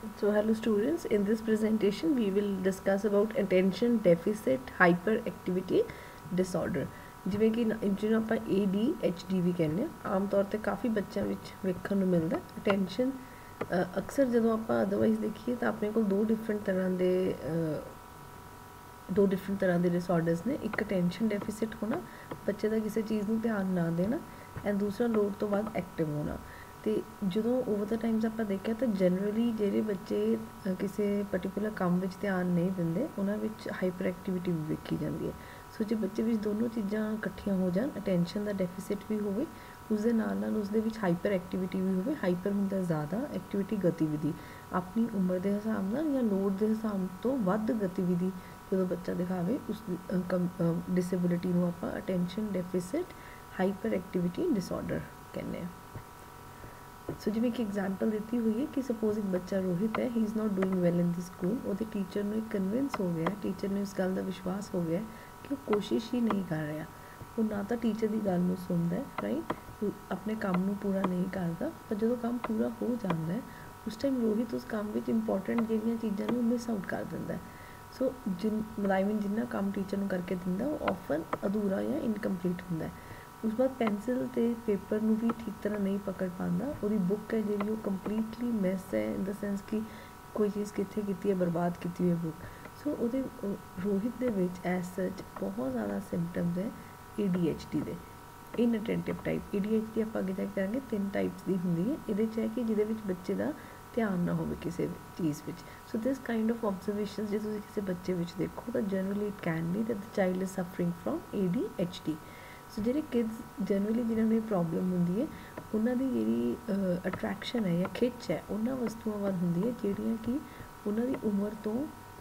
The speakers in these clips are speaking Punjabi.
So hello students, in this presentation we will discuss about attention deficit hyperactivity disorder, ਜਿਵੇਂ ਕਿ ਜਿਹਨੂੰ ਆਪਾਂ ADHD ਵੀ ਕਹਿੰਦੇ ਹਾਂ। ਆਮ ਤੌਰ ਤੇ ਕਾਫੀ ਬੱਚਿਆਂ ਵਿੱਚ ਵੇਖਣ ਨੂੰ ਮਿਲਦਾ। ਅਟੈਂਸ਼ਨ ਅਕਸਰ ਜਦੋਂ ਆਪਾਂ ਅਦਰਵਾਈਜ਼ ਦੇਖੀਏ ਤਾਂ ਆਪਣੇ ਕੋਲ ਦੋ ਡਿਫਰੈਂਟ ਤਰ੍ਹਾਂ ਦੇ ਡਿਸਆਰਡਰਸ ਨੇ। ਇੱਕ ਅਟੈਂਸ਼ਨ ਡੈਫਿਸਿਟ ਹੋਣਾ, ਬੱਚੇ ਦਾ ਕਿਸੇ ਚੀਜ਼ ਨੂੰ ਧਿਆਨ ਨਾ ਦੇਣਾ, ਐਂਡ ਦੂਸਰਾ ਲੋੜ ਤੋਂ ਬਾਅਦ ਐਕਟਿਵ ਹੋਣਾ। ਤੇ ਜਦੋਂ ਓਵਰ ਦਾ ਟਾਈਮਸ ਆਪਾਂ ਦੇਖਿਆ ਤਾਂ ਜਨਰਲੀ ਜਿਹੜੇ ਬੱਚੇ ਕਿਸੇ ਪਰਟੀਕੂਲਰ ਕੰਮ ਵਿੱਚ ਧਿਆਨ ਨਹੀਂ ਦਿੰਦੇ ਉਹਨਾਂ ਵਿੱਚ ਹਾਈਪਰ ਐਕਟੀਵਿਟੀ ਵੀ ਵੇਖੀ ਜਾਂਦੀ ਹੈ। ਸੋ ਜੇ ਬੱਚੇ ਵਿੱਚ ਦੋਨੋਂ ਚੀਜ਼ਾਂ ਇਕੱਠੀਆਂ ਹੋ ਜਾਣ, ਅਟੈਂਸ਼ਨ ਦਾ ਡੈਫਿਸਿਟ ਵੀ ਹੋਵੇ, ਉਸਦੇ ਨਾਲ ਉਸਦੇ ਵਿੱਚ ਹਾਈਪਰ ਐਕਟੀਵਿਟੀ ਵੀ ਹੋਵੇ। ਹਾਈਪਰ ਹੁੰਦਾ ਜ਼ਿਆਦਾ, ਐਕਟੀਵਿਟੀ ਗਤੀਵਿਧੀ ਆਪਣੀ ਉਮਰ ਦੇ ਹਿਸਾਬ ਨਾਲ ਜਾਂ ਲੋੜ ਦੇ ਹਿਸਾਬ ਤੋਂ ਵੱਧ ਗਤੀਵਿਧੀ ਜਦੋਂ ਬੱਚਾ ਦਿਖਾਵੇ, ਉਸ ਡਿਸੇਬਿਲਿਟੀ ਨੂੰ ਆਪਾਂ attention deficit hyper activity disorder ਕਹਿੰਦੇ ਹਾਂ। ਸੋ ਜਿਵੇਂ ਕਿ ਐਗਜ਼ਾਮਪਲ ਦਿੱਤੀ ਹੋਈ ਹੈ ਕਿ ਸਪੋਜ਼ ਇੱਕ ਬੱਚਾ ਰੋਹਿਤ ਹੈ, ਹੀ is not doing well in the school. ਉਹਦੇ ਟੀਚਰ ਨੂੰ ਇੱਕ ਕਨਵਿੰਸ ਹੋ ਗਿਆ, ਟੀਚਰ ਨੂੰ ਇਸ ਗੱਲ ਦਾ ਵਿਸ਼ਵਾਸ ਹੋ ਗਿਆ ਕਿ ਉਹ ਕੋਸ਼ਿਸ਼ ਹੀ ਨਹੀਂ ਕਰ ਰਿਹਾ। ਉਹ ਨਾ ਤਾਂ ਟੀਚਰ ਦੀ ਗੱਲ ਨੂੰ ਸੁਣਦਾ ਹੈ, ਰਾਈਟ, ਆਪਣੇ ਕੰਮ ਨੂੰ ਪੂਰਾ ਨਹੀਂ ਕਰਦਾ। ਪਰ ਜਦੋਂ ਕੰਮ ਪੂਰਾ ਹੋ ਜਾਂਦਾ ਹੈ ਉਸ ਟਾਈਮ ਰੋਹਿਤ ਉਸ ਕੰਮ ਵਿੱਚ ਇੰਪੋਰਟੈਂਟ ਜਿਹੜੀਆਂ ਚੀਜ਼ਾਂ ਨੂੰ ਮਿਸ ਆਊਟ ਕਰ ਦਿੰਦਾ। ਸੋ ਜਿੰਨਾ ਕੰਮ ਟੀਚਰ ਨੂੰ ਕਰਕੇ ਦਿੰਦਾ ਉਹ ਆਫਨ ਅਧੂਰਾ ਜਾਂ ਇਨਕੰਪਲੀਟ ਹੁੰਦਾ ਹੈ। ਉਸ ਬਾਅਦ ਪੈਨਸਿਲ ਅਤੇ ਪੇਪਰ ਨੂੰ ਵੀ ਠੀਕ ਤਰ੍ਹਾਂ ਨਹੀਂ ਪਕੜ ਪਾਉਂਦਾ। ਉਹਦੀ ਬੁੱਕ ਹੈ ਜਿਹੜੀ ਉਹ ਕੰਪਲੀਟਲੀ ਮੈਸ ਹੈ, ਇਨ ਦਾ ਸੈਂਸ ਕਿ ਕੋਈ ਚੀਜ਼ ਕਿੱਥੇ ਕੀਤੀ ਹੈ, ਬਰਬਾਦ ਕੀਤੀ ਹੋਈ ਬੁੱਕ। ਸੋ ਉਹਦੇ ਰੋਹਿਤ ਦੇ ਵਿੱਚ ਐਜ਼ ਸੱਚ ਬਹੁਤ ਜ਼ਿਆਦਾ ਸਿੰਪਟਮਸ ਹੈ ADHD ਦੇ। ਇਨਅਟੈਂਟਿਵ ਟਾਈਪ ADHD ਆਪਾਂ ਅੱਗੇ ਜਾ ਕੇ ਕਰਾਂਗੇ 3 ਟਾਈਪਸ ਦੀ ਹੁੰਦੀ ਹੈ। ਇਹਦੇ 'ਚ ਹੈ ਕਿ ਜਿਹਦੇ ਵਿੱਚ ਬੱਚੇ ਦਾ ਧਿਆਨ ਨਾ ਹੋਵੇ ਕਿਸੇ ਚੀਜ਼ ਵਿੱਚ। ਸੋ ਦਿਸ ਕਾਈਂਡ ਆਫ ਆਬਜ਼ਰਵੇਸ਼ਨ ਜੇ ਤੁਸੀਂ ਕਿਸੇ ਬੱਚੇ ਵਿੱਚ ਦੇਖੋ ਤਾਂ generally it can B that the child is suffering from ADHD। ਸੋ ਜਿਹੜੇ ਕਿਡਸ ਜਨਰਲੀ ਜਿਹਨਾਂ ਨੂੰ ਇਹ ਪ੍ਰੋਬਲਮ ਹੁੰਦੀ ਹੈ ਉਹਨਾਂ ਦੀ ਜਿਹੜੀ ਅਟਰੈਕਸ਼ਨ ਹੈ ਜਾਂ ਖਿੱਚ ਹੈ ਉਹਨਾਂ ਵਸਤੂਆਂ ਵੱਲ ਹੁੰਦੀ ਹੈ ਜਿਹੜੀਆਂ ਕਿ ਉਹਨਾਂ ਦੀ ਉਮਰ ਤੋਂ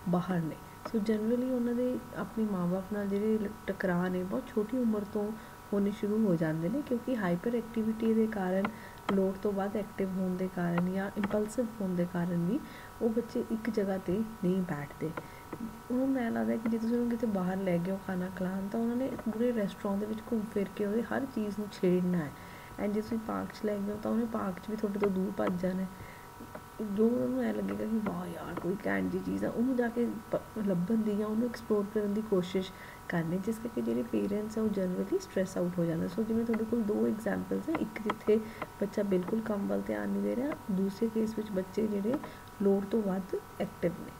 ਬਾਹਰ ਨੇ। ਸੋ ਜਨਰਲੀ ਉਹਨਾਂ ਦੇ ਆਪਣੇ ਮਾਂ ਬਾਪ ਨਾਲ ਜਿਹੜੇ ਟਕਰਾਅ ਨੇ ਬਹੁਤ ਛੋਟੀ ਉਮਰ ਤੋਂ ਹੋਣੇ ਸ਼ੁਰੂ ਹੋ ਜਾਂਦੇ ਨੇ, ਕਿਉਂਕਿ ਹਾਈਪਰ ਐਕਟੀਵਿਟੀ ਦੇ ਕਾਰਨ, ਲੋੜ ਤੋਂ ਬਾਅਦ ਐਕਟਿਵ ਹੋਣ ਦੇ ਕਾਰਨ ਜਾਂ ਇੰਪਲਸਿਵ ਹੋਣ ਦੇ ਕਾਰਨ ਵੀ ਉਹ ਬੱਚੇ ਇੱਕ ਜਗ੍ਹਾ 'ਤੇ ਨਹੀਂ ਬੈਠਦੇ। ਉਹਨਾਂ ਨੂੰ ਐਂ ਲੱਗਦਾ ਕਿ ਜੇ ਤੁਸੀਂ ਉਹਨੂੰ ਕਿਤੇ ਬਾਹਰ ਲੈ ਗਏ ਹੋ ਖਾਣਾ ਖਿਲਾਉਣ ਤਾਂ ਉਹਨਾਂ ਨੇ ਪੂਰੇ ਰੈਸਟੋਰੈਂਟ ਦੇ ਵਿੱਚ ਘੁੰਮ ਫਿਰ ਕੇ ਉਹਦੇ ਹਰ ਚੀਜ਼ ਨੂੰ ਛੇੜਨਾ ਹੈ। ਐਂਡ ਜੇ ਤੁਸੀਂ ਪਾਰਕ 'ਚ ਲੈ ਗਏ ਹੋ ਤਾਂ ਉਹਨੇ ਪਾਰਕ 'ਚ ਵੀ ਤੁਹਾਡੇ ਤੋਂ ਦੂਰ ਭੱਜ ਜਾਣਾ। ਜੋ ਉਹਨਾਂ ਨੂੰ ਐਂ ਲੱਗੇਗਾ ਕਿ ਵਾਹ ਯਾਰ ਕੋਈ ਘੈਂਟ ਜਿਹੀ ਚੀਜ਼ ਆ, ਉਹਨੂੰ ਜਾ ਕੇ ਲੱਭਣ ਦੀ ਜਾਂ ਉਹਨੂੰ ਐਕਸਪਲੋਰ ਕਰਨ ਦੀ ਕੋਸ਼ਿਸ਼ ਕਰਨੀ, ਜਿਸ ਕਰਕੇ ਜਿਹੜੇ ਪੇਰੈਂਟਸ ਆ ਉਹ ਜਨਰਲੀ ਸਟ੍ਰੈਸ ਆਊਟ ਹੋ ਜਾਂਦੇ। ਸੋ ਜਿਵੇਂ ਤੁਹਾਡੇ ਕੋਲ 2 ਐਗਜ਼ਾਮਪਲਸ ਹੈ, ਇੱਕ ਜਿੱਥੇ ਬੱਚਾ ਬਿਲਕੁਲ ਕੰਮ ਵੱਲ ਧਿਆਨ ਨਹੀਂ ਦੇ ਰਿਹਾ, ਦੂਸਰੇ ਕੇਸ ਵਿੱਚ ਬੱਚੇ ਜਿਹੜੇ ਲੋੜ ਤੋਂ ਵੱਧ ਐਕਟਿਵ ਨੇ।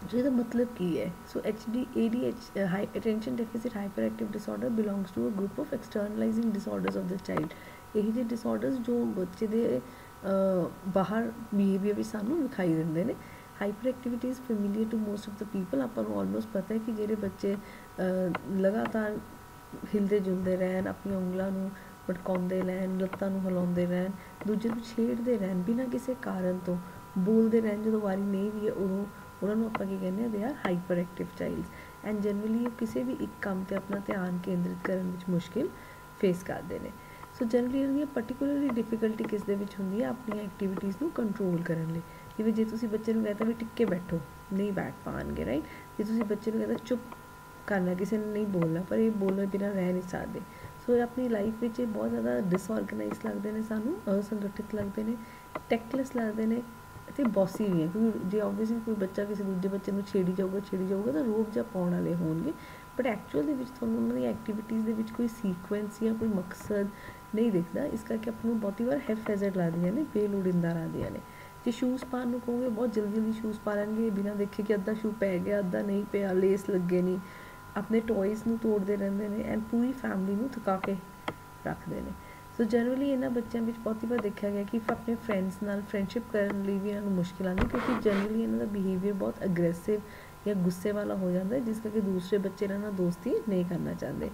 ਸੋ ਇਹਦਾ ਮਤਲਬ ਕੀ ਹੈ? So ADHD attention deficit hyperactive disorder belongs to a group of externalizing disorders of the child. ਇਹੀ ਜਿਹੇ ਡਿਸਆਰਡਰਸ ਜੋ ਬੱਚੇ ਦੇ ਬਾਹਰ ਬਿਹੇਵੀਅਰ ਵੀ ਸਾਨੂੰ ਵਿਖਾਈ ਦਿੰਦੇ ਨੇ। Hyperactivity is familiar to most of the people. ਆਪਾਂ ਨੂੰ ਆਲਮੋਸਟ ਪਤਾ ਹੈ ਕਿ ਜਿਹੜੇ ਬੱਚੇ ਲਗਾਤਾਰ ਹਿਲਦੇ ਜੁਲਦੇ ਰਹਿਣ, ਆਪਣੀਆਂ ਉਂਗਲਾਂ ਨੂੰ ਭਟਕਾਉਂਦੇ ਰਹਿਣ, ਲੱਤਾਂ ਨੂੰ ਹਿਲਾਉਂਦੇ ਰਹਿਣ, ਦੂਜੇ ਨੂੰ ਛੇੜਦੇ ਰਹਿਣ ਬਿਨਾਂ ਕਿਸੇ ਕਾਰਨ ਤੋਂ, ਬੋਲਦੇ ਰਹਿਣ ਜਦੋਂ ਵਾਰੀ ਨਹੀਂ ਵੀ ਹੈ ਉਦੋਂ, ਉਹਨਾਂ ਨੂੰ ਆਪਾਂ ਕੀ ਕਹਿੰਦੇ ਹਾਂ, they are hyperactive childs. And generally ਉਹ ਕਿਸੇ ਵੀ ਇੱਕ ਕੰਮ 'ਤੇ ਆਪਣਾ ਧਿਆਨ ਕੇਂਦਰਿਤ ਕਰਨ ਵਿੱਚ ਮੁਸ਼ਕਿਲ ਫੇਸ ਕਰਦੇ ਨੇ। ਸੋ ਜਨਰਲੀ ਇਹਨਾਂ ਦੀਆਂ ਪਰਟੀਕੂਲਰਲੀ ਡਿਫੀਕਲਟੀ ਕਿਸ ਦੇ ਵਿੱਚ ਹੁੰਦੀ ਹੈ? ਆਪਣੀਆਂ ਐਕਟੀਵਿਟੀਜ਼ ਨੂੰ ਕੰਟਰੋਲ ਕਰਨ ਲਈ। ਜਿਵੇਂ ਜੇ ਤੁਸੀਂ ਬੱਚੇ ਨੂੰ ਕਹਿੰਦਾ ਵੀ ਟਿੱਕੇ ਬੈਠੋ, ਨਹੀਂ ਬੈਠ ਪਾਉਣਗੇ, ਰਾਈਟ। ਜੇ ਤੁਸੀਂ ਬੱਚੇ ਨੂੰ ਕਹਿੰਦਾ ਚੁੱਪ ਕਰਨਾ, ਕਿਸੇ ਨੇ ਨਹੀਂ ਬੋਲਣਾ, ਪਰ ਇਹ ਬੋਲਣ ਬਿਨਾਂ ਰਹਿ ਨਹੀਂ ਸਕਦੇ। ਸੋ ਇਹ ਆਪਣੀ ਲਾਈਫ ਵਿੱਚ ਇਹ ਬਹੁਤ ਜ਼ਿਆਦਾ ਡਿਸਆਰਗਨਾਈਜ਼ ਲੱਗਦੇ ਨੇ ਸਾਨੂੰ, ਅਸੰਗਠਿਤ ਲੱਗਦੇ ਨੇ, ਟੈਕਟਲੈਸ ਲੱਗਦੇ ਨੇ ਅਤੇ ਬੌਸੀ ਵੀ ਹੈ। ਕਿਉਂਕਿ ਜੇ ਓਬਵੀਅਸਲੀ ਕੋਈ ਬੱਚਾ ਕਿਸੇ ਦੂਜੇ ਬੱਚੇ ਨੂੰ ਛੇੜੀ ਜਾਊਗਾ ਤਾਂ ਰੋਬ ਜਾਂ ਪਾਉਣ ਵਾਲੇ ਹੋਣਗੇ। ਬਟ ਐਕਚੁਅਲ ਦੇ ਵਿੱਚ ਤੁਹਾਨੂੰ ਉਹਨਾਂ ਦੀ ਐਕਟੀਵਿਟੀਜ਼ ਦੇ ਵਿੱਚ ਕੋਈ ਸੀਕੁਐਂਸ ਜਾਂ ਕੋਈ ਮਕਸਦ ਨਹੀਂ ਦਿਖਦਾ। ਇਸ ਕਰਕੇ ਆਪਾਂ ਨੂੰ ਬਹੁਤੀ ਵਾਰ ਹੈਫ-ਹੈਜ਼ਰਡ ਲੱਗਦੀਆਂ ਨੇ, ਬੇਲੋੜੀਂਦਾ ਲੱਗਦੀਆਂ ਨੇ। ਜੇ ਸ਼ੂਜ਼ ਪਾਉਣ ਨੂੰ ਕਹੋਗੇ ਬਹੁਤ ਜਲਦੀ ਸ਼ੂਜ਼ ਪਾ ਲੈਣਗੇ ਬਿਨਾਂ ਦੇਖੇ ਕਿ ਅੱਧਾ ਸ਼ੂ ਪੈ ਗਿਆ, ਅੱਧਾ ਨਹੀਂ ਪਿਆ, ਲੇਸ ਲੱਗੇ ਨਹੀਂ, ਆਪਣੇ ਟੋਇਜ਼ ਨੂੰ ਤੋੜਦੇ ਰਹਿੰਦੇ ਨੇ ਐਂਡ ਪੂਰੀ ਫੈਮਿਲੀ ਨੂੰ ਥਕਾ ਕੇ ਰੱਖਦੇ ਨੇ। ਸੋ ਜਨਰਲੀ ਇਹਨਾਂ ਬੱਚਿਆਂ ਵਿੱਚ ਬਹੁਤੀ ਵਾਰ ਦੇਖਿਆ ਗਿਆ ਕਿ ਆਪਣੇ ਫਰੈਂਡਸ ਨਾਲ ਫਰੈਂਡਸ਼ਿਪ ਕਰਨ ਲਈ ਵੀ ਇਹਨਾਂ ਨੂੰ ਮੁਸ਼ਕਿਲ ਆਉਂਦੀ, ਕਿਉਂਕਿ ਜਨਰਲੀ ਇਹਨਾਂ ਦਾ ਬਿਹੇਵੀਅਰ ਬਹੁਤ ਅਗਰੈਸਿਵ ਜਾਂ ਗੁੱਸੇ ਵਾਲਾ ਹੋ ਜਾਂਦਾ, ਜਿਸ ਕਰਕੇ ਦੂਸਰੇ ਬੱਚੇ ਇਹਨਾਂ ਨਾਲ ਦੋਸਤੀ ਨਹੀਂ ਕਰਨਾ ਚਾਹੁੰਦੇ।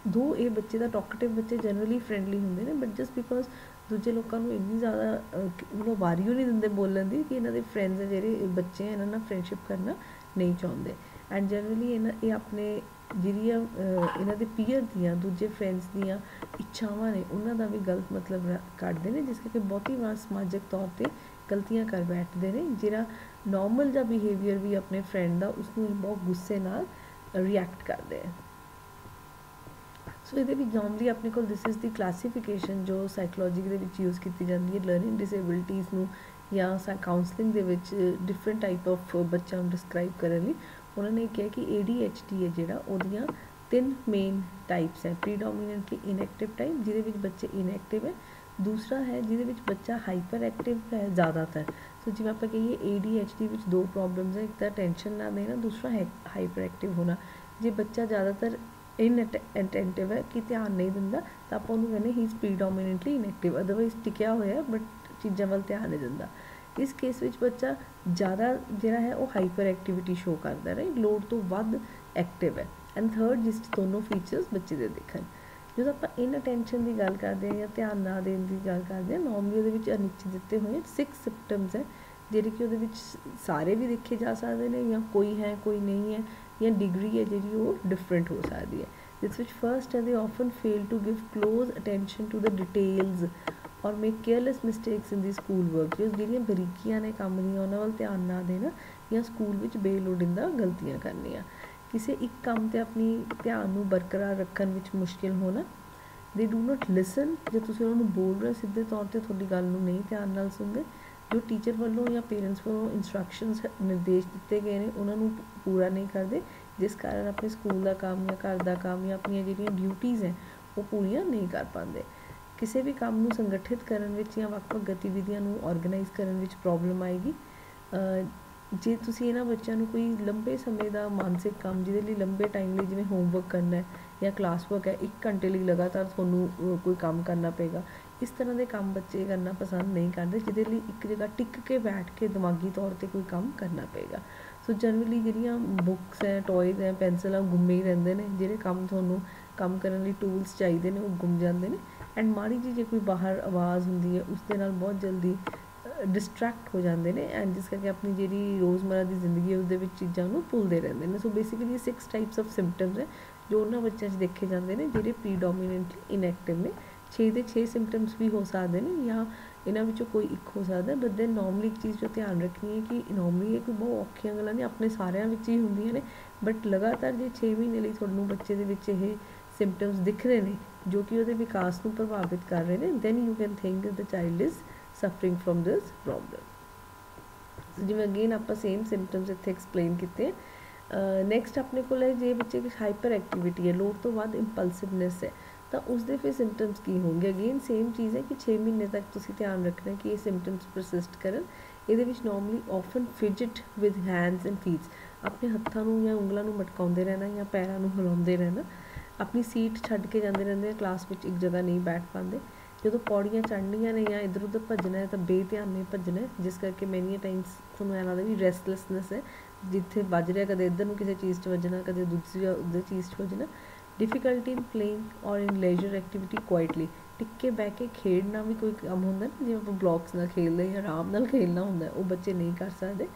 ਦੋ ਇਹ ਬੱਚੇ ਦਾ ਟਾਕਟਿਵ ਬੱਚੇ ਜਨਰਲੀ ਫਰੈਂਡਲੀ ਹੁੰਦੇ ਨੇ, ਬਟ ਜਸਟ ਬਿਕੋਜ਼ ਦੂਜੇ ਲੋਕਾਂ ਨੂੰ ਇੰਨੀ ਜ਼ਿਆਦਾ ਮਤਲਬ ਵਾਰੀ ਓ ਨਹੀਂ ਦਿੰਦੇ ਬੋਲਣ ਦੀ ਕਿ ਇਹਨਾਂ ਦੇ ਫਰੈਂਡਸ ਹੈ ਜਿਹੜੇ ਬੱਚੇ ਇਹਨਾਂ ਨਾਲ ਫਰੈਂਡਸ਼ਿਪ ਕਰਨਾ ਨਹੀਂ ਚਾਹੁੰਦੇ। ਐਂਡ ਜਨਰਲੀ ਇਹ ਆਪਣੇ ਜਿਹੜੀਆਂ ਇਹਨਾਂ ਦੇ ਪੀਅਰ ਦੀਆਂ, ਦੂਜੇ ਫਰੈਂਡਸ ਦੀਆਂ ਇੱਛਾਵਾਂ ਨੇ ਉਹਨਾਂ ਦਾ ਵੀ ਗਲਤ ਮਤਲਬ ਕੱਢਦੇ ਨੇ, ਜਿਸ ਕਰਕੇ ਬਹੁਤੀ ਵਾਰ ਸਮਾਜਿਕ ਤੌਰ 'ਤੇ ਗਲਤੀਆਂ ਕਰ ਬੈਠਦੇ ਨੇ। ਜਿਹੜਾ ਨੋਰਮਲ ਜਿਹਾ ਬਿਹੇਵੀਅਰ ਵੀ ਆਪਣੇ ਫਰੈਂਡ ਦਾ, ਉਸਨੂੰ ਬਹੁਤ ਗੁੱਸੇ ਨਾਲ ਰਿਐਕਟ ਕਰਦੇ ਆ। ਸੋ ਇਹਦੇ ਵਿੱਚ ਨੋਰਮਲੀ ਆਪਣੇ ਕੋਲ ਦਿਸ ਇਜ਼ ਦੀ ਕਲਾਸੀਫਿਕੇਸ਼ਨ ਜੋ ਸਾਈਕੋਲੋਜੀ ਦੇ ਵਿੱਚ ਯੂਜ਼ ਕੀਤੀ ਜਾਂਦੀ ਹੈ ਲਰਨਿੰਗ ਡਿਸੇਬਿਲਿਟੀਜ਼ ਨੂੰ ਜਾਂ ਕਾਉਂਸਲਿੰਗ ਦੇ ਵਿੱਚ ਡਿਫਰੈਂਟ ਟਾਈਪ ਆਫ ਬੱਚਿਆਂ ਨੂੰ ਡਿਸਕ੍ਰਾਈਬ ਕਰਨ ਲਈ ਉਹਨਾਂ ਨੇ ਕਿਹਾ ਕਿ ADHD ਹੈ ਜਿਹੜਾ ਉਹਦੀਆਂ 3 ਮੇਨ ਟਾਈਪਸ ਹੈ। ਪ੍ਰੀਡੋਮੀਨੈਂਟਲੀ ਇਨਐਕਟਿਵ ਟਾਈਪ ਜਿਹਦੇ ਵਿੱਚ ਬੱਚੇ ਇਨਐਕਟਿਵ ਹੈ, ਦੂਸਰਾ ਹੈ ਜਿਹਦੇ ਵਿੱਚ ਬੱਚਾ ਹਾਈਪਰ ਐਕਟਿਵ ਹੈ ਜ਼ਿਆਦਾਤਰ। ਸੋ ਜਿਵੇਂ ਆਪਾਂ ਕਹੀਏ ADHD ਵਿੱਚ 2 ਪ੍ਰੋਬਲਮਸ ਹੈ, ਇੱਕ ਤਾਂ ਟੈਨਸ਼ਨ ਨਾ ਦੇਣਾ, ਦੂਸਰਾ ਹੈ ਹਾਈਪਰ ਐਕਟਿਵ ਹੋਣਾ। ਜੇ ਬੱਚਾ ਜ਼ਿਆਦਾਤਰ ਇਨਅਟੈਂਟਿਵ ਹੈ ਕਿ ਧਿਆਨ ਨਹੀਂ ਦਿੰਦਾ ਤਾਂ ਆਪਾਂ ਉਹਨੂੰ ਕਹਿੰਦੇ ਹੀ ਇਜ਼ ਪ੍ਰੀਡੋਮੀਨੈਂਟਲੀ ਇਨਐਕਟਿਵ, ਅਦਰਵਾਈਜ਼ ਟਿਕਿਆ ਹੋਇਆ ਬਟ ਚੀਜ਼ਾਂ ਵੱਲ ਧਿਆਨ ਨਹੀਂ ਦਿੰਦਾ। ਇਸ ਕੇਸ ਵਿੱਚ ਬੱਚਾ ਜ਼ਿਆਦਾ ਜਿਹੜਾ ਹੈ ਉਹ ਹਾਈਪਰ ਐਕਟੀਵਿਟੀ ਸ਼ੋ ਕਰਦਾ, ਰਾਈਟ, ਲੋੜ ਤੋਂ ਵੱਧ ਐਕਟਿਵ ਹੈ। ਐਂਡ ਥਰਡ ਜਿਸ ਦੋਨੋਂ ਫੀਚਰਸ ਬੱਚੇ ਦੇ ਦੇਖਣ। ਜਦੋਂ ਆਪਾਂ ਇਨਅਟੈਂਸ਼ਨ ਦੀ ਗੱਲ ਕਰਦੇ ਹਾਂ ਜਾਂ ਧਿਆਨ ਨਾ ਦੇਣ ਦੀ ਗੱਲ ਕਰਦੇ ਹਾਂ, ਨੋਰਮਲੀ ਉਹਦੇ ਵਿੱਚ ਨੀਚੇ ਦਿੱਤੇ ਹੋਏ 6 ਸਿੰਪਟਮਸ ਹੈ ਜਿਹੜੇ ਕਿ ਉਹਦੇ ਵਿੱਚ ਸਾਰੇ ਵੀ ਦੇਖੇ ਜਾ ਸਕਦੇ ਨੇ ਜਾਂ ਕੋਈ ਹੈ ਕੋਈ ਨਹੀਂ ਹੈ ਜਾਂ ਡਿਗਰੀ ਹੈ ਜਿਹੜੀ ਉਹ ਡਿਫਰੈਂਟ ਹੋ ਸਕਦੀ ਹੈ। ਜਿਸ ਵਿੱਚ ਫਰਸਟ ਹੈ they often fail to give close attention to the details or make careless mistakes in the school work. ਜਿਹੜੀਆਂ ਬਰੀਕੀਆਂ ਨੇ ਕੰਮ ਦੀਆਂ ਉਹਨਾਂ ਵੱਲ ਧਿਆਨ ਨਾ ਦੇਣਾ ਜਾਂ ਸਕੂਲ ਵਿੱਚ ਬੇਲੋੜੀਂਦਾ ਗਲਤੀਆਂ ਕਰਨੀਆਂ। ਕਿਸੇ ਇੱਕ ਕੰਮ 'ਤੇ ਆਪਣੀ ਧਿਆਨ ਨੂੰ ਬਰਕਰਾਰ ਰੱਖਣ ਵਿੱਚ ਮੁਸ਼ਕਿਲ ਹੋਣਾ। ਦੇ ਡੂ ਨਾਟ ਲਿਸਨ, ਜੇ ਤੁਸੀਂ ਉਹਨਾਂ ਨੂੰ ਬੋਲ ਰਹੇ ਸਿੱਧੇ ਤੌਰ 'ਤੇ ਤੁਹਾਡੀ ਗੱਲ ਨੂੰ ਨਹੀਂ ਧਿਆਨ ਨਾਲ ਸੁਣਦੇ। ਜੋ ਟੀਚਰ ਵੱਲੋਂ ਜਾਂ ਪੇਰੈਂਟਸ ਵੱਲੋਂ ਇੰਸਟਰਕਸ਼ਨਸ ਨਿਰਦੇਸ਼ ਦਿੱਤੇ ਗਏ ਨੇ ਉਹਨਾਂ ਨੂੰ ਪੂਰਾ ਨਹੀਂ ਕਰਦੇ, ਜਿਸ ਕਾਰਨ ਆਪਣੇ ਸਕੂਲ ਦਾ ਕੰਮ ਜਾਂ ਘਰ ਦਾ ਕੰਮ ਜਾਂ ਆਪਣੀਆਂ ਜਿਹੜੀਆਂ ਡਿਊਟੀਜ਼ ਹੈ ਉਹ ਪੂਰੀਆਂ ਨਹੀਂ ਕਰ ਪਾਉਂਦੇ। ਕਿਸੇ ਵੀ ਕੰਮ ਨੂੰ ਸੰਗਠਿਤ ਕਰਨ ਵਿੱਚ ਜਾਂ ਵੱਖ-ਵੱਖ ਗਤੀਵਿਧੀਆਂ ਨੂੰ ਆਰਗੇਨਾਈਜ਼ ਕਰਨ ਵਿੱਚ ਪ੍ਰੋਬਲਮ ਆਏਗੀ। ਜੇ ਤੁਸੀਂ ਇਹਨਾਂ ਬੱਚਿਆਂ ਨੂੰ ਕੋਈ ਲੰਬੇ ਸਮੇਂ ਦਾ ਮਾਨਸਿਕ ਕੰਮ ਜਿਹਦੇ ਲਈ ਲੰਬੇ ਟਾਈਮ ਲਈ ਜਿਵੇਂ ਹੋਮਵਰਕ ਕਰਨਾ ਹੈ ਜਾਂ ਕਲਾਸ ਵਰਕ ਹੈ, 1 ਘੰਟੇ ਲਈ ਲਗਾਤਾਰ ਤੁਹਾਨੂੰ ਕੋਈ ਕੰਮ ਕਰਨਾ ਪਏਗਾ, ਇਸ ਤਰ੍ਹਾਂ ਦੇ ਕੰਮ ਬੱਚੇ ਕਰਨਾ ਪਸੰਦ ਨਹੀਂ ਕਰਦੇ ਜਿਹਦੇ ਲਈ ਇੱਕ ਜਗ੍ਹਾ ਟਿਕ ਕੇ ਬੈਠ ਕੇ ਦਿਮਾਗੀ ਤੌਰ 'ਤੇ ਕੋਈ ਕੰਮ ਕਰਨਾ ਪਏਗਾ। ਸੋ ਜਨਰਲੀ ਜਿਹੜੀਆਂ ਬੁੱਕਸ ਹੈ, ਟੋਇਜ਼ ਹੈ, ਪੈਨਸਿਲਾਂ ਗੁੰਮੇ ਹੀ ਰਹਿੰਦੇ ਨੇ, ਜਿਹੜੇ ਕੰਮ ਤੁਹਾਨੂੰ ਕੰਮ ਕਰਨ ਲਈ ਟੂਲਸ ਚਾਹੀਦੇ ਨੇ ਉਹ ਗੁੰਮ ਜਾਂਦੇ ਨੇ। ਐਂਡ ਮਾੜੀ ਜਿਹੀ ਜੇ ਕੋਈ ਬਾਹਰ ਆਵਾਜ਼ ਹੁੰਦੀ ਹੈ ਉਸ ਦੇ ਨਾਲ ਬਹੁਤ ਜਲਦੀ ਡਿਸਟਰੈਕਟ ਹੋ ਜਾਂਦੇ ਨੇ ਐਂਡ ਜਿਸ ਕਰਕੇ ਆਪਣੀ ਜਿਹੜੀ ਰੋਜ਼ਮਰਾ ਦੀ ਜ਼ਿੰਦਗੀ ਹੈ ਉਹਦੇ ਵਿੱਚ ਚੀਜ਼ਾਂ ਨੂੰ ਭੁੱਲਦੇ ਰਹਿੰਦੇ ਨੇ। So basically 6 types of symptoms ਹੈ ਜੋ ਉਹਨਾਂ ਬੱਚਿਆਂ 'ਚ ਦੇਖੇ ਜਾਂਦੇ ਨੇ ਜਿਹੜੇ ਪ੍ਰੀਡੋਮੀਨੈਂਟਲੀ ਇਨਐਕਟਿਵ ਨੇ। 6 ਦੇ 6 ਸਿੰਪਟਮਸ ਵੀ ਹੋ ਸਕਦੇ ਨੇ ਜਾਂ ਇਹਨਾਂ ਵਿੱਚੋਂ ਕੋਈ ਇੱਕ ਹੋ ਸਕਦਾ। ਬਟ ਦੈਨ ਨੋਰਮਲੀ ਇੱਕ ਚੀਜ਼ ਜੋ ਧਿਆਨ ਰੱਖਣੀ ਹੈ ਕਿ ਨੋਰਮਲੀ ਇਹ ਕੋਈ ਬਹੁਤ ਔਖੀਆਂ ਗੱਲਾਂ ਨਹੀਂ, ਆਪਣੇ ਸਾਰਿਆਂ ਵਿੱਚ ਹੀ ਹੁੰਦੀਆਂ ਨੇ, ਬਟ ਲਗਾਤਾਰ ਜੇ 6 ਮਹੀਨੇ ਲਈ ਤੁਹਾਨੂੰ ਬੱਚੇ ਦੇ ਵਿੱਚ ਇਹ ਸਿੰਪਟਮਸ ਦਿਖ ਰਹੇ ਨੇ ਜੋ ਕਿ ਉਹਦੇ ਵਿਕਾਸ ਨੂੰ ਪ੍ਰਭਾਵਿਤ ਕਰ ਰਹੇ ਨੇ, then you can think that the child is suffering from this problem. ਜਿਵੇਂ ਅਗੇਨ ਆਪਾਂ ਸੇਮ ਸਿੰਪਟਮਸ ਇੱਥੇ ਐਕਸਪਲੇਨ ਕੀਤੇ। ਨੈਕਸਟ ਆਪਣੇ ਕੋਲ ਹੈ ਜੇ ਬੱਚੇ ਦੀ ਹਾਈਪਰ ਐਕਟੀਵਿਟੀ ਹੈ, ਲੋੜ ਤੋਂ ਵੱਧ ਇੰਪਲਸਿਵਨੈਸ ਹੈ, ਤਾਂ ਉਸਦੇ ਫਿਰ ਸਿੰਪਟਮਸ ਕੀ ਹੋਣਗੇ। ਅਗੇਨ ਸੇਮ ਚੀਜ਼ ਹੈ ਕਿ 6 ਮਹੀਨੇ ਤੱਕ ਤੁਸੀਂ ਧਿਆਨ ਰੱਖਣਾ ਕਿ ਇਹ ਸਿੰਪਟਮਸ ਪਰਸਿਸਟ ਕਰਨ। ਇਹਦੇ ਵਿੱਚ normally often fidget with hands and feets, ਆਪਣੇ ਹੱਥਾਂ ਨੂੰ ਜਾਂ ਉਂਗਲਾਂ ਨੂੰ ਮਟਕਾਉਂਦੇ ਰਹਿਣਾ ਜਾਂ ਪੈਰਾਂ ਨੂੰ ਹਿਲਾਉਂਦੇ ਰਹਿਣਾ, ਆਪਣੀ ਸੀਟ ਛੱਡ ਕੇ ਜਾਂਦੇ ਰਹਿੰਦੇ ਆ, ਕਲਾਸ ਵਿੱਚ ਇੱਕ ਜਗ੍ਹਾ ਨਹੀਂ ਬੈਠ ਪਾਉਂਦੇ, ਜਦੋਂ ਪੌੜੀਆਂ ਚੜ੍ਹਨੀਆਂ ਨੇ ਜਾਂ ਇੱਧਰ ਉੱਧਰ ਭੱਜਣਾ ਹੈ ਤਾਂ ਬੇਧਿਆਨ ਨਹੀਂ ਭੱਜਣਾ, ਜਿਸ ਕਰਕੇ ਮੈਨੀ ਟਾਈਮਸ ਤੁਹਾਨੂੰ ਐਂ ਲੱਗਦਾ ਵੀ ਰੈਸਟਲੈਸਨੈਸ ਹੈ, ਜਿੱਥੇ ਵੱਜ ਰਿਹਾ ਕਦੇ ਇੱਧਰ ਨੂੰ ਕਿਸੇ ਚੀਜ਼ 'ਚ ਵੱਜਣਾ, ਕਦੇ ਦੂਜੀ ਉੱਧਰ ਚੀਜ਼ 'ਚ ਵੱਜਣਾ। ਡਿਫੀਕਲਟੀ ਇਨ ਪਲੇਇੰਗ ਔਰ ਇਨ ਲੈਜਰ ਐਕਟੀਵਿਟੀ ਕੁਆਇਟਲੀ, ਟਿਕ ਕੇ ਬਹਿ ਕੇ ਖੇਡਣਾ ਵੀ ਕੋਈ ਕੰਮ ਹੁੰਦਾ ਨਾ, ਜਿਵੇਂ ਆਪਾਂ ਬਲੌਕਸ ਨਾਲ ਖੇਡਦੇ ਜਾਂ ਆਰਾਮ ਨਾਲ ਖੇਡਣਾ ਹੁੰਦਾ, ਉਹ ਬੱਚੇ ਨਹੀਂ ਕਰ ਸਕਦੇ।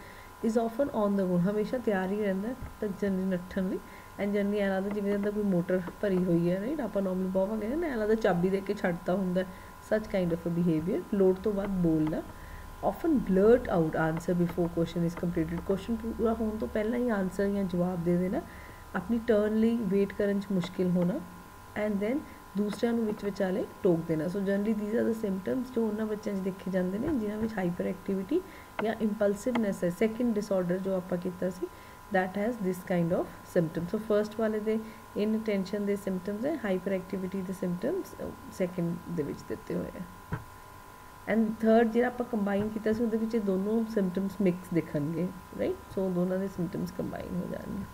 ਇਜ਼ ਆਫਨ ਔਨ ਦ ਗੋ, ਹਮੇਸ਼ਾ ਤਿਆਰ ਹੀ ਰਹਿੰਦਾ ਭੱਜਣ ਲਈ ਨੱਠਣ ਲਈ। ਐਂਡ ਜਨਰਲੀ ਐਂ ਲੱਗਦਾ ਜਿਵੇਂ ਇਹਦਾ ਕੋਈ ਮੋਟਰ ਭਰੀ ਹੋਈ ਹੈ, ਰਾਈਟ, ਆਪਾਂ ਨੋਰਮਲੀ ਬਹੁਤ ਵਾਂਗੇ ਨਾ ਐਂ ਲੱਗਦਾ ਚਾਬੀ ਦੇ ਕੇ ਛੱਡਤਾ ਹੁੰਦਾ, ਸੱਚ ਕਾਈਂਡ ਆਫ ਅ ਬਿਹੇਵੀਅਰ। ਲੋੜ ਤੋਂ ਵੱਧ ਬੋਲਣਾ, often blurt out answer before question is completed, question ਪੂਰਾ ਹੋਣ ਤੋਂ ਪਹਿਲਾਂ ਹੀ ਆਨਸਰ ਜਾਂ ਜਵਾਬ ਦੇ ਦੇਣਾ, ਆਪਣੀ ਟਰਨ ਲਈ ਵੇਟ ਕਰਨ 'ਚ ਮੁਸ਼ਕਿਲ ਹੋਣਾ, ਐਂਡ ਦੈਨ ਦੂਸਰਿਆਂ ਨੂੰ ਵਿੱਚ ਵਿਚਾਲੇ ਟੋਕ ਦੇਣਾ। So generally these are the symptoms ਜੋ ਉਹਨਾਂ ਬੱਚਿਆਂ 'ਚ ਦੇਖੇ ਜਾਂਦੇ ਨੇ ਜਿਨ੍ਹਾਂ ਵਿੱਚ ਹਾਈਪਰ ਐਕਟੀਵਿਟੀ ਜਾਂ ਇੰਪਲਸਿਵਨੈਸ ਹੈ। ਸੈਕਿੰਡ ਡਿਸਆਰਡਰ ਜੋ ਆਪਾਂ ਕੀਤਾ ਸੀ that has this kind of symptoms. So first ਵਾਲੇ ਦੇ inattention ਦੇ symptoms ਹੈ, hyper activity ਦੇ symptoms second ਦੇ ਵਿੱਚ ਦਿੱਤੇ ਹੋਏ ਹੈ। ਐਂਡ ਥਰਡ ਜਿਹੜਾ ਆਪਾਂ ਕੰਬਾਈਨ ਕੀਤਾ ਸੀ ਉਹਦੇ ਵਿੱਚ ਇਹ ਦੋਨੋਂ ਸਿੰਪਟਮਸ ਮਿਕਸ ਦਿਖਣਗੇ, ਰਾਈਟ, ਸੋ ਦੋਨਾਂ ਦੇ ਸਿੰਪਟਮਸ ਕੰਬਾਈਨ ਹੋ ਜਾਣਗੇ।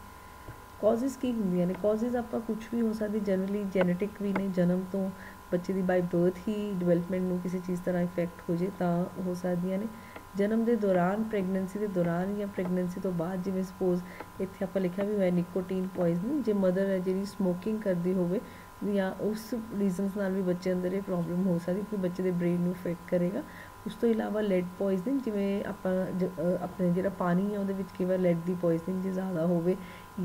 ਕਾਜ਼ਿਸ ਕੀ ਹੁੰਦੀਆਂ ਨੇ, ਕਾਜ਼ਿਸ ਆਪਾਂ ਕੁਛ ਵੀ ਹੋ ਸਕਦੀ, ਜਨਰਲੀ ਜੈਨੇਟਿਕ ਵੀ ਨੇ, ਜਨਮ ਤੋਂ ਬੱਚੇ ਦੀ ਬਾਈ ਬਰਥ ਹੀ ਡਿਵੈਲਪਮੈਂਟ ਨੂੰ ਕਿਸੇ ਚੀਜ਼ ਤਰ੍ਹਾਂ ਇਫੈਕਟ ਹੋ ਜੇ ਤਾਂ ਹੋ ਸਕਦੀਆਂ ਨੇ। ਜਨਮ ਦੇ ਦੌਰਾਨ, ਪ੍ਰੈਗਨੈਂਸੀ ਦੇ ਦੌਰਾਨ ਜਾਂ ਪ੍ਰੈਗਨੈਂਸੀ ਤੋਂ ਬਾਅਦ, ਜਿਵੇਂ ਸਪੋਜ਼ ਇੱਥੇ ਆਪਾਂ ਲਿਖਿਆ ਵੀ ਹੋਇਆ ਨਿਕੋਟੀਨ ਪੋਇਜ਼ਨਿੰਗ, ਜੇ ਮਦਰ ਹੈ ਜਿਹੜੀ ਸਮੋਕਿੰਗ ਕਰਦੀ ਹੋਵੇ ਜਾਂ ਉਸ ਰੀਜ਼ਨਸ ਨਾਲ ਵੀ ਬੱਚੇ ਅੰਦਰ ਇਹ ਪ੍ਰੋਬਲਮ ਹੋ ਸਕਦੀ ਕਿ ਬੱਚੇ ਦੇ ਬ੍ਰੇਨ ਨੂੰ ਇਫੈਕਟ ਕਰੇਗਾ। ਉਸ ਤੋਂ ਇਲਾਵਾ ਲੈਡ ਪੋਇਜ਼ਨਿੰਗ, ਜਿਵੇਂ ਆਪਾਂ ਆਪਣੇ ਜਿਹੜਾ ਪਾਣੀ ਹੈ ਉਹਦੇ ਵਿੱਚ ਕਈ ਵਾਰ ਲੈਡ ਦੀ ਪੋਇਜ਼ਨਿੰਗ ਜੇ ਜ਼ਿਆਦਾ ਹੋਵੇ,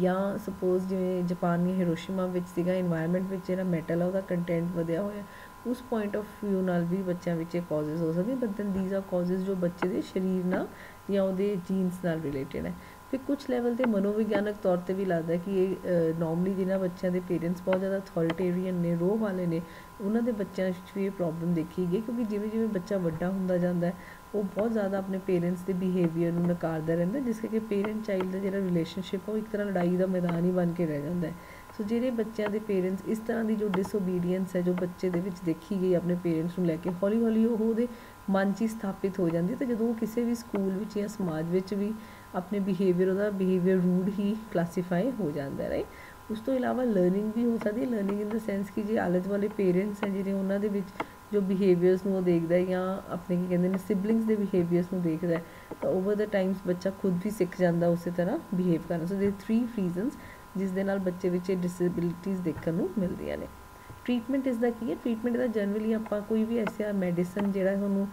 ਜਾਂ ਸਪੋਜ਼ ਜਿਵੇਂ ਜਾਪਾਨ ਜਾਂ ਹਿਰੋਸ਼ੀਮਾ ਵਿੱਚ ਸੀਗਾ, ਇਨਵਾਇਰਮੈਂਟ ਵਿੱਚ ਜਿਹੜਾ ਮੈਟਲ ਆ ਉਹਦਾ ਕੰਟੈਂਟ ਵਧਿਆ ਹੋਇਆ, ਉਸ ਪੁਆਇੰਟ ਆਫ ਵਿਊ ਨਾਲ ਵੀ ਬੱਚਿਆਂ ਵਿੱਚ ਇਹ ਕਾਜ਼ਿਸ ਹੋ ਸਕਦੀ। ਬਟ ਦੈਨ ਦੀਜ਼ ਆਰ ਕਾਜ਼ਿਸ ਜੋ ਬੱਚੇ ਦੇ ਸਰੀਰ ਨਾਲ ਜਾਂ ਉਹਦੇ ਜੀਨਸ ਨਾਲ ਰਿਲੇਟਡ ਹੈ। फिर कुछ लैवल ते मनोविग्यानक तौर पर भी लगता है कि ये नॉर्मली जिन्होंने बच्चों के पेरेंट्स बहुत ज़्यादा अथॉरिटेरियन ने, रोह वाले ने, उन्होंने बच्चों भी ये प्रॉब्लम देखी गई, क्योंकि जिमें जिमें बच्चा वड्डा होंदा जाता है वो बहुत ज़्यादा अपने पेरेंट्स के बिहेवियर में नकारता रहता है, जिस करके पेरेंट चाइल्ड का जो रिलेशनशिप है वो एक तरह लड़ाई का मैदान ही बन के रह जाता है। सो ਜਿਹੜੇ ਬੱਚਿਆਂ ਦੇ पेरेंट्स इस तरह की जो डिसओबीडियंस है जो बच्चे ਦੇ ਵਿੱਚ देखी गई अपने पेरेंट्स ਨੂੰ ਲੈ ਕੇ ਹੌਲੀ ਹੌਲੀ ਉਹ ਉਹਦੇ ਮਨ 'ਚ ਹੀ ਸਥਾਪਿਤ ਹੋ ਜਾਂਦੀ ਤੇ ਜਦੋਂ ਉਹ ਕਿਸੇ ਵੀ ਸਕੂਲ ਵਿੱਚ ਜਾਂ ਸਮਾਜ ਵਿੱਚ ਵੀ ਆਪਣੇ ਉਹਦਾ ਬਿਹੇਵੀਅਰ ਰੂਡ ਹੀ ਕਲਾਸੀਫਾਈ ਹੋ ਜਾਂਦਾ ਰਾਈਟ। ਉਸ ਤੋਂ ਇਲਾਵਾ ਲਰਨਿੰਗ ਵੀ ਹੋ ਸਕਦੀ ਹੈ, ਲਰਨਿੰਗ ਇਨ ਦ ਸੈਂਸ ਕਿ ਜੇ ਆਲੇ ਦੁਆਲੇ ਪੇਰੈਂਟਸ ਹੈ ਜਿਹੜੇ ਉਹਨਾਂ ਦੇ ਵਿੱਚ ਜੋ ਬਿਹੇਵੀਅਰਸ ਨੂੰ ਉਹ ਦੇਖਦਾ ਹੈ ਜਾਂ ਆਪਣੇ ਕੀ ਕਹਿੰਦੇ ਨੇ ਸਿਬਲਿੰਗਸ ਦੇ ਬਿਹੇਵੀਅਰਸ ਨੂੰ ਦੇਖਦਾ ਹੈ ਤਾਂ ਓਵਰ ਦਾ ਟਾਈਮਸ ਬੱਚਾ ਖੁਦ ਵੀ ਸਿੱਖ ਜਾਂਦਾ ਉਸੇ ਤਰ੍ਹਾਂ ਬਿਹੇਵ ਕਰਨਾ। ਸੋ ਦੇ 3 ਰੀਜ਼ਨਸ ਜਿਸ ਦੇ ਨਾਲ ਬੱਚੇ ਵਿੱਚ ਇਹ ਡਿਸੇਬਿਲਿਟੀਜ਼ ਦੇਖਣ ਨੂੰ ਮਿਲਦੀਆਂ ਨੇ। ਟ੍ਰੀਟਮੈਂਟ ਇਸ ਦਾ ਕੀ ਹੈ? ਟ੍ਰੀਟਮੈਂਟ ਦਾ ਜਨਰਲੀ ਆਪਾਂ ਕੋਈ ਵੀ ਐਸਾ ਮੈਡੀਸਨ ਜਿਹੜਾ ਤੁਹਾਨੂੰ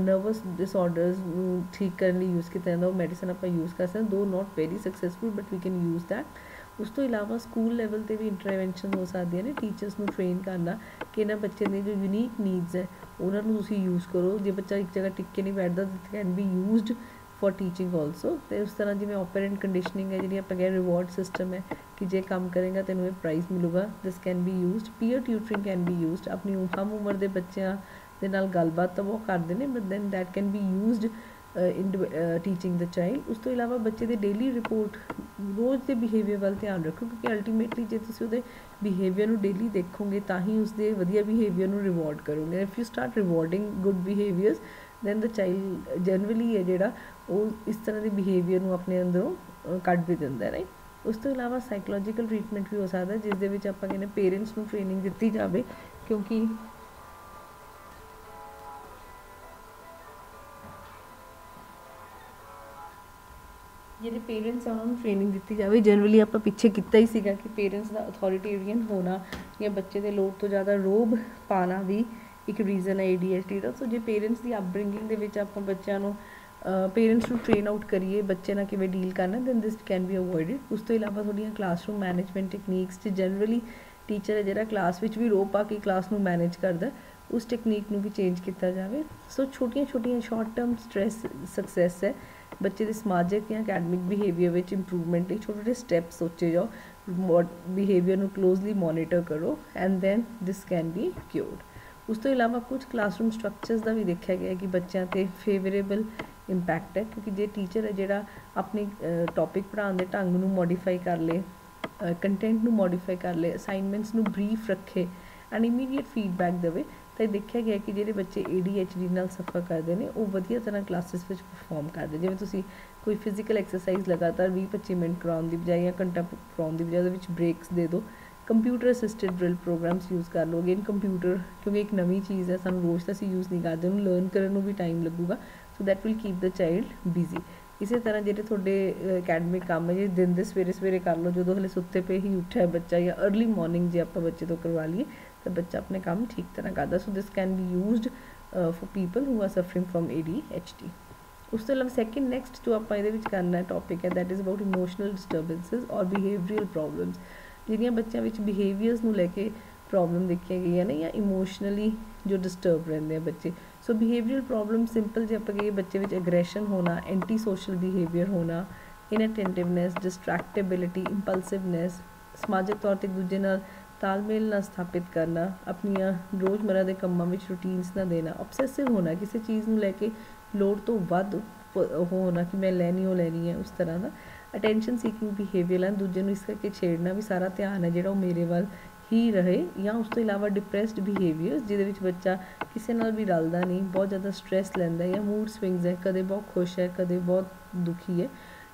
ਨਰਵਸ ਡਿਸਆਰਡਰਸ ਨੂੰ ਠੀਕ ਕਰਨ ਲਈ ਯੂਜ਼ ਕੀਤਾ ਜਾਂਦਾ ਉਹ ਮੈਡੀਸਨ ਆਪਾਂ ਯੂਜ਼ ਕਰ ਸਕਦੇ, though not very successful but we can use that. ਉਸ ਤੋਂ ਇਲਾਵਾ ਸਕੂਲ ਲੈਵਲ 'ਤੇ ਵੀ ਇੰਟਰਵੈਂਸ਼ਨ ਹੋ ਸਕਦੀਆਂ ਨੇ, ਟੀਚਰਸ ਨੂੰ ਟ੍ਰੇਨ ਕਰਨਾ ਕਿ ਇਹਨਾਂ ਬੱਚੇ ਦੀਆਂ ਜੋ ਯੂਨੀਕ ਨੀਡਸ ਹੈ ਉਹਨਾਂ ਨੂੰ ਤੁਸੀਂ ਯੂਜ਼ ਕਰੋ। ਜੇ ਬੱਚਾ ਇੱਕ ਜਗ੍ਹਾ ਟਿਕ ਕੇ ਨਹੀਂ ਬੈਠਦਾ ਤਾਂ can be used for teaching also. तो उस तरह जिमें ऑपरेंट कंडीशनिंग है जी आप रिवॉर्ड सिस्टम है कि जे काम करेगा तेनों प्राइज़ मिलेगा, this can be used. Peer tutoring can be used, अपनी हम उम्र के बच्चों के नाल गलबात तो वो करते हैं but then that can be used in teaching the child. उस तो इलावा बच्चे की डेली रिपोर्ट रोज़ के बिहेवियर वाल ध्यान रखो, क्योंकि अल्टीमेटली जो तुम उसके बिहेवियर डेली देखोगे तो ही उसके वधिया बिहेवियर रिवॉर्ड करोगे। If you start rewarding good behaviours then the child generally है जोड़ा वो इस तरह के बिहेवियर ਨੂੰ ਆਪਣੇ ਅੰਦਰੋਂ ਕੱਢ ਵੀ ਦਿੰਦਾ ਰਾਈਟ। ਉਸ ਤੋਂ ਇਲਾਵਾ ਸਾਈਕੋਲੋਜੀਕਲ ਟ੍ਰੀਟਮੈਂਟ ਵੀ ਹੋ ਸਕਦਾ ਜਿਸ ਦੇ ਵਿੱਚ ਆਪਾਂ ਕਹਿੰਦੇ ਪੇਰੈਂਟਸ ਨੂੰ ਟ੍ਰੇਨਿੰਗ ਦਿੱਤੀ ਜਾਵੇ, ਕਿਉਂਕਿ ਜਿਹੜੇ ਪੇਰੈਂਟਸ ਆ ਉਹਨਾਂ ਨੂੰ ਟ੍ਰੇਨਿੰਗ ਦਿੱਤੀ ਜਾਵੇ। ਜਨਰਲੀ ਆਪਾਂ ਪਿੱਛੇ ਕੀਤਾ ਹੀ ਸੀਗਾ ਕਿ ਪੇਰੈਂਟਸ ਦਾ ਅਥੋਰਿਟੇਰੀਅਨ ਹੋਣਾ ਜਾਂ ਬੱਚੇ ਦੇ ਲੋੜ ਤੋਂ ਜ਼ਿਆਦਾ ਰੋਬ ਪਾਣਾ ਵੀ ਇੱਕ ਰੀਜ਼ਨ ਹੈ ADHD ਦਾ। ਸੋ ਜੇ ਪੇਰੈਂਟਸ ਦੀ ਅਪਬ੍ਰਿੰਗਿੰਗ ਦੇ ਵਿੱਚ ਆਪਾਂ ਬੱਚਿਆਂ ਨੂੰ पेरेंट्स ਨੂੰ ट्रेन आउट करिए बच्चे ਨਾਲ ਕਿਵੇਂ ਡੀਲ ਕਰਨਾ ਦੈਨ ਦਿਸ ਕੈਨ ਬੀ ਅਵੋਇਡਡ। ਉਸ ਤੋਂ ਇਲਾਵਾ ਤੁਹਾਡੀਆਂ ਕਲਾਸਰੂਮ ਮੈਨੇਜਮੈਂਟ ਟੈਕਨੀਕਸ 'ਚ ਜਨਰਲੀ ਟੀਚਰ ਹੈ ਜਿਹੜਾ ਕਲਾਸ ਵਿੱਚ ਵੀ ਰੋ ਪਾ ਕੇ ਕਲਾਸ ਨੂੰ ਮੈਨੇਜ ਕਰਦਾ ਉਸ ਟੈਕਨੀਕ ਨੂੰ ਵੀ ਚੇਂਜ ਕੀਤਾ ਜਾਵੇ। ਸੋ ਛੋਟੀਆਂ ਛੋਟੀਆਂ ਸ਼ਾਰਟ ਟਰਮ ਸਟ੍ਰੈਸ ਸਕਸੈਸ ਹੈ ਬੱਚੇ ਦੇ ਸਮਾਜਿਕ ਜਾਂ ਅਕੈਡਮਿਕ ਬਿਹੇਵੀਅਰ ਵਿੱਚ ਇੰਪਰੂਵਮੈਂਟ ਲਈ ਛੋਟੇ ਛੋਟੇ ਸਟੈਪਸ ਸੋਚੇ ਜਾਓ, ਬਿਹੇਵੀਅਰ ਨੂੰ ਕਲੋਜ਼ਲੀ ਮੋਨੀਟਰ ਕਰੋ and then this can be cured. ਉਸ ਤੋਂ ਇਲਾਵਾ ਕੁਝ ਕਲਾਸਰੂਮ ਸਟਰਕਚਰਸ ਦਾ ਵੀ ਦੇਖਿਆ ਗਿਆ ਕਿ ਬੱਚਿਆਂ 'ਤੇ ਫੇਵਰੇਬਲ ਇੰਪੈਕਟ ਹੈ, ਕਿਉਂਕਿ ਜੇ ਟੀਚਰ ਹੈ ਜਿਹੜਾ ਆਪਣੀ ਟੌਪਿਕ ਪੜ੍ਹਾਉਣ ਦੇ ਢੰਗ ਨੂੰ ਮੋਡੀਫਾਈ ਕਰ ਲੇ, ਕੰਟੈਂਟ ਨੂੰ ਮੋਡੀਫਾਈ ਕਰ ਲੇ, ਅਸਾਈਨਮੈਂਟਸ ਨੂੰ ਬਰੀਫ ਰੱਖੇ ਐਂਡ ਇਮੀਡੀਏਟ ਫੀਡਬੈਕ ਦੇਵੇ ਤਾਂ ਇਹ ਦੇਖਿਆ ਗਿਆ ਕਿ ਜਿਹੜੇ ਬੱਚੇ ADHD ਨਾਲ ਸਫਰ ਕਰਦੇ ਨੇ ਉਹ ਵਧੀਆ ਤਰ੍ਹਾਂ ਕਲਾਸਿਸ ਵਿੱਚ ਪਰਫੋਰਮ ਕਰਦੇ। ਜਿਵੇਂ ਤੁਸੀਂ ਕੋਈ ਫਿਜ਼ੀਕਲ ਐਕਸਰਸਾਈਜ਼ ਲਗਾਤਾਰ 20-25 ਮਿੰਟ ਕਰਾਉਣ ਦੀ ਬਜਾਏ ਜਾਂ ਘੰਟਾ ਕਰਾਉਣ ਦੀ ਬਜਾਏ ਉਹਦੇ ਵਿੱਚ ਬ੍ਰੇਕਸ ਦੇ ਦਿਓ। Computer assisted drill programs use ਕਰ ਲਓ। ਅਗੇਨ ਕੰਪਿਊਟਰ ਕਿਉਂਕਿ ਇੱਕ ਨਵੀਂ ਚੀਜ਼ ਹੈ, ਸਾਨੂੰ ਰੋਜ਼ ਤਾਂ ਅਸੀਂ ਯੂਜ਼ ਨਹੀਂ ਕਰਦੇ, ਉਹਨੂੰ ਲਰਨ ਕਰਨ ਨੂੰ ਵੀ ਟਾਈਮ ਲੱਗੂਗਾ, so that will keep the child busy. ਇਸੇ ਤਰ੍ਹਾਂ ਜਿਹੜੇ ਤੁਹਾਡੇ ਅਕੈਡਮਿਕ ਕੰਮ ਹੈ ਜੇ ਦਿਨ ਦੇ ਸਵੇਰੇ ਸਵੇਰੇ ਕਰ ਲਓ ਜਦੋਂ ਹਲੇ ਸੁੱਤੇ ਪਏ ਹੀ ਉੱਠਿਆ ਬੱਚਾ, ਜਾਂ ਅਰਲੀ ਮਾਰਨਿੰਗ ਜੇ ਆਪਾਂ ਬੱਚੇ ਤੋਂ ਕਰਵਾ ਲਈਏ ਤਾਂ ਬੱਚਾ ਆਪਣੇ ਕੰਮ ਠੀਕ ਤਰ੍ਹਾਂ ਕਰਦਾ। So this can be used for people who are suffering from ADHD। ਉਸ ਤੋਂ ਇਲਾਵਾ ਸੈਕਿੰਡ ਨੈਕਸਟ ਜੋ ਆਪਾਂ ਇਹਦੇ ਵਿੱਚ ਕਰਨਾ ਟੌਪਿਕ ਹੈ that is about emotional disturbances ਔਰ ਬਿਹੇਵੀਅਰਲ ਪ੍ਰੋਬਲਮਸ। ਜਿਹੜੀਆਂ ਬੱਚਿਆਂ ਵਿੱਚ ਬਿਹੇਵੀਅਰਸ ਨੂੰ ਲੈ ਕੇ ਪ੍ਰੋਬਲਮ ਦੇਖੀਆਂ ਗਈਆਂ ਨੇ ਜਾਂ ਇਮੋਸ਼ਨਲੀ ਜੋ ਡਿਸਟਰਬ ਰਹਿੰਦੇ ਆ ਬੱਚੇ। ਸੋ ਬਿਹੇਵੀਅਰਲ ਪ੍ਰੋਬਲਮ ਸਿੰਪਲ ਜੇ ਆਪਾਂ ਕਹੀਏ ਬੱਚੇ ਵਿੱਚ ਐਗਰੈਸ਼ਨ ਹੋਣਾ, ਐਂਟੀ ਸੋਸ਼ਲ ਬਿਹੇਵੀਅਰ ਹੋਣਾ, ਇਨਅਟੈਂਟਿਵਨੈਸ, ਡਿਸਟਰੈਕਟੇਬਿਲਿਟੀ, ਇੰਪਲਸਿਵਨੈਸ, ਸਮਾਜਿਕ ਤੌਰ 'ਤੇ ਇੱਕ ਦੂਜੇ ਨਾਲ ਤਾਲਮੇਲ ਨਾ ਸਥਾਪਿਤ ਕਰਨਾ, ਆਪਣੀਆਂ ਰੋਜ਼ਮर्रा ਦੇ ਕੰਮਾਂ ਵਿੱਚ ਰੂਟੀਨਸ ਨਾ ਦੇਣਾ, ਆਬਸੈਸਿਵ ਹੋਣਾ, ਕਿਸੇ ਚੀਜ਼ ਨੂੰ ਲੈ ਕੇ ਲੋੜ ਤੋਂ ਵੱਧ ਹੋਣਾ ਕਿ ਮੈਂ ਲੈਣੀ ਉਹ ਲੈਣੀ ਹੈ, ਉਸ ਤਰ੍ਹਾਂ ਦਾ ਅਟੈਂਸ਼ਨ ਸੀਕਿੰਗ ਬਿਹੇਵੀਅਰ ਹੈ, ਦੂਜੇ ਨੂੰ ਇਸ ਕਰਕੇ ਛੇੜਨਾ ਵੀ ਸਾਰਾ ਧਿਆਨ ਹੈ ਜਿਹੜਾ ਉਹ ਮੇਰੇ ਵੱਲ ਹੀ ਰਹੇ। ਜਾਂ ਉਸ ਤੋਂ ਇਲਾਵਾ ਡਿਪਰੈਸਡ ਬਿਹੇਵੀਅਰ ਜਿਹਦੇ ਵਿੱਚ ਬੱਚਾ ਕਿਸੇ ਨਾਲ ਵੀ ਰਲਦਾ ਨਹੀਂ, ਬਹੁਤ ਜ਼ਿਆਦਾ ਸਟ੍ਰੈਸ ਲੈਂਦਾ ਜਾਂ ਮੂਡ ਸਵਿੰਗਸ ਹੈ, ਕਦੇ ਬਹੁਤ ਖੁਸ਼ ਹੈ ਕਦੇ ਬਹੁਤ ਦੁਖੀ ਹੈ।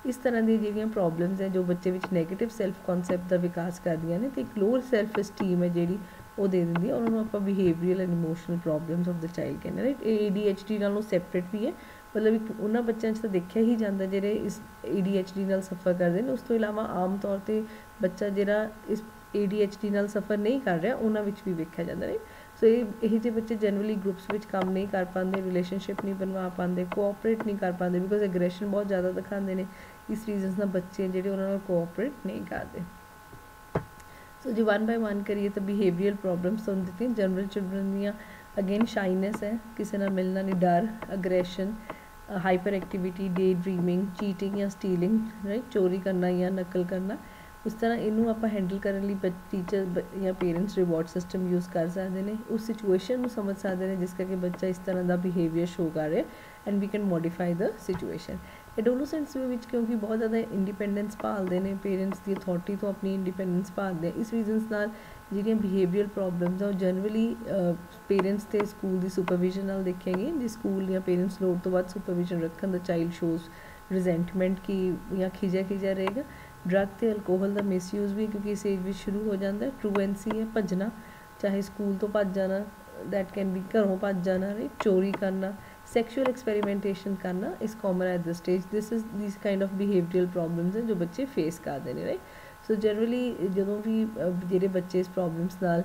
ਇਸ ਤਰ੍ਹਾਂ ਦੀਆਂ ਜਿਹੜੀਆਂ ਪ੍ਰੋਬਲਮਸ ਹੈ ਜੋ ਬੱਚੇ ਵਿੱਚ ਨੈਗੇਟਿਵ ਸੈਲਫ ਕਨਸੈਪਟ ਦਾ ਵਿਕਾਸ ਕਰਦੀਆਂ ਨੇ ਅਤੇ ਇੱਕ ਲੋਅਰ ਸੈਲਫ ਅਸਟੀਮ ਹੈ ਜਿਹੜੀ ਉਹ ਦੇ ਦਿੰਦੀ ਹੈ, ਉਹਨਾਂ ਨੂੰ ਆਪਾਂ behavioural and emotional problems of the child ਕਹਿੰਦੇ ਰਾਈਟ। ਇਹ ADHD ਨਾਲੋਂ ਸੈਪਰੇਟ ਵੀ ਹੈ, ਮਤਲਬ ਇੱਕ ਉਹਨਾਂ ਬੱਚਿਆਂ 'ਚ ਤਾਂ ਦੇਖਿਆ ਹੀ ਜਾਂਦਾ ਜਿਹੜੇ ਇਸ ADHD ਨਾਲ ਸਫਰ ਕਰਦੇ ਨੇ। ਉਸ ਤੋਂ ਇਲਾਵਾ ਆਮ ਤੌਰ 'ਤੇ ਬੱਚਾ ਜਿਹੜਾ ਇਸ ADHD ਨਾਲ ਸਫਰ ਨਹੀਂ ਕਰ ਰਿਹਾ ਉਹਨਾਂ ਵਿੱਚ ਵੀ ਵੇਖਿਆ ਜਾਂਦਾ ਹੈ। ਸੋ ਇਹ ਜਿਹੇ ਬੱਚੇ ਜਨਰਲੀ ਗਰੁੱਪਸ ਵਿੱਚ ਕੰਮ ਨਹੀਂ ਕਰ ਪਾਉਂਦੇ, ਰਿਲੇਸ਼ਨਸ਼ਿਪ ਨਹੀਂ ਬਣਵਾ ਪਾਉਂਦੇ, ਕੋਆਪਰੇਟ ਨਹੀਂ ਕਰ ਪਾਉਂਦੇ ਬਿਕੋਜ਼ ਐਗਰੈਸ਼ਨ ਬਹੁਤ ਜ਼ਿਆਦਾ ਦਿਖਾਉਂਦੇ ਨੇ। ਇਸ ਰੀਜ਼ਨਸ ਨਾਲ ਬੱਚੇ ਜਿਹੜੇ ਉਹਨਾਂ ਨਾਲ ਕੋਆਪਰੇਟ ਨਹੀਂ ਕਰਦੇ। ਸੋ ਜੇ 1 ਬਾਏ 1 ਕਰੀਏ ਤਾਂ ਬਿਹੇਵੀਅਰਲ ਪ੍ਰੋਬਲਮਸ ਤੁਹਾਨੂੰ ਦਿੱਤੀਆਂ ਜਨਰਲ ਚਿਲਡਰਨ ਦੀਆਂ। ਅਗੇਨ ਸ਼ਾਈਨੈਸ ਹੈ, ਕਿਸੇ ਨਾਲ ਮਿਲਣਾ ਨਹੀਂ, ਡਰ, aggression, hyper activity, day dreaming, cheating या स्टीलिंग, राइट, चोरी करना या नकल करना। उस तरह इनू आप हैंडल करने लिए टीचर या पेरेंट्स रिवॉर्ड सिस्टम यूज़ कर सकते हैं, उस सिचुएशन में समझ सकते हैं जिस करके बच्चा इस तरह का बिहेवियर शो कर रहा है, and we can modify the situation. Adolescents ਵਿੱਚ क्योंकि बहुत ज़्यादा इंडिपेंडेंस भालते हैं, पेरेंट्स की अथॉरिटी तो अपनी इंडिपेंडेंस भालते हैं, इस रीजनस नाल ਜਿਹੜੀਆਂ ਬਿਹੇਵੀਅਰ ਪ੍ਰੋਬਲਮਸ ਆ ਉਹ ਜਨਰਲੀ ਪੇਰੈਂਟਸ ਤੇ ਸਕੂਲ ਦੀ ਸੁਪਰਵਿਜ਼ਨ ਨਾਲ ਦੇਖੀਆਂ ਗਈਆਂ। ਜੇ ਸਕੂਲ ਜਾਂ ਪੇਰੈਂਟਸ ਲੋੜ ਤੋਂ ਵੱਧ ਸੁਪਰਵਿਜ਼ਨ ਰੱਖਣ ਦਾ ਚਾਈਲਡ ਸ਼ੋਜ਼ ਰਿਜ਼ੈਂਟਮੈਂਟ ਕੀ ਜਾਂ ਖਿਜਿਆ ਰਹੇਗਾ। ਡਰੱਗ ਤੇ ਅਲਕੋਹਲ ਦਾ ਮਿਸਯੂਜ਼ ਵੀ ਕਿਉਂਕਿ ਇਸ ਏਜ ਵਿੱਚ ਸ਼ੁਰੂ ਹੋ ਜਾਂਦਾ। ਟਰੂਐਂਸੀ ਹੈ ਭੱਜਣਾ, ਚਾਹੇ ਸਕੂਲ ਤੋਂ ਭੱਜ ਜਾਣਾ, दैट कैन बी घरों भज जाना, राइट, चोरी करना, सैक्शुअल एक्सपेरीमेंटेशन करना is common at the stage. This is this kind of behavioural problems हैं जो बच्चे फेस करते हैं, राइट। सो जनरली जो भी ਜਿਹੜੇ ਬੱਚੇ ਇਸ ਪ੍ਰੋਬਲਮਸ ਨਾਲ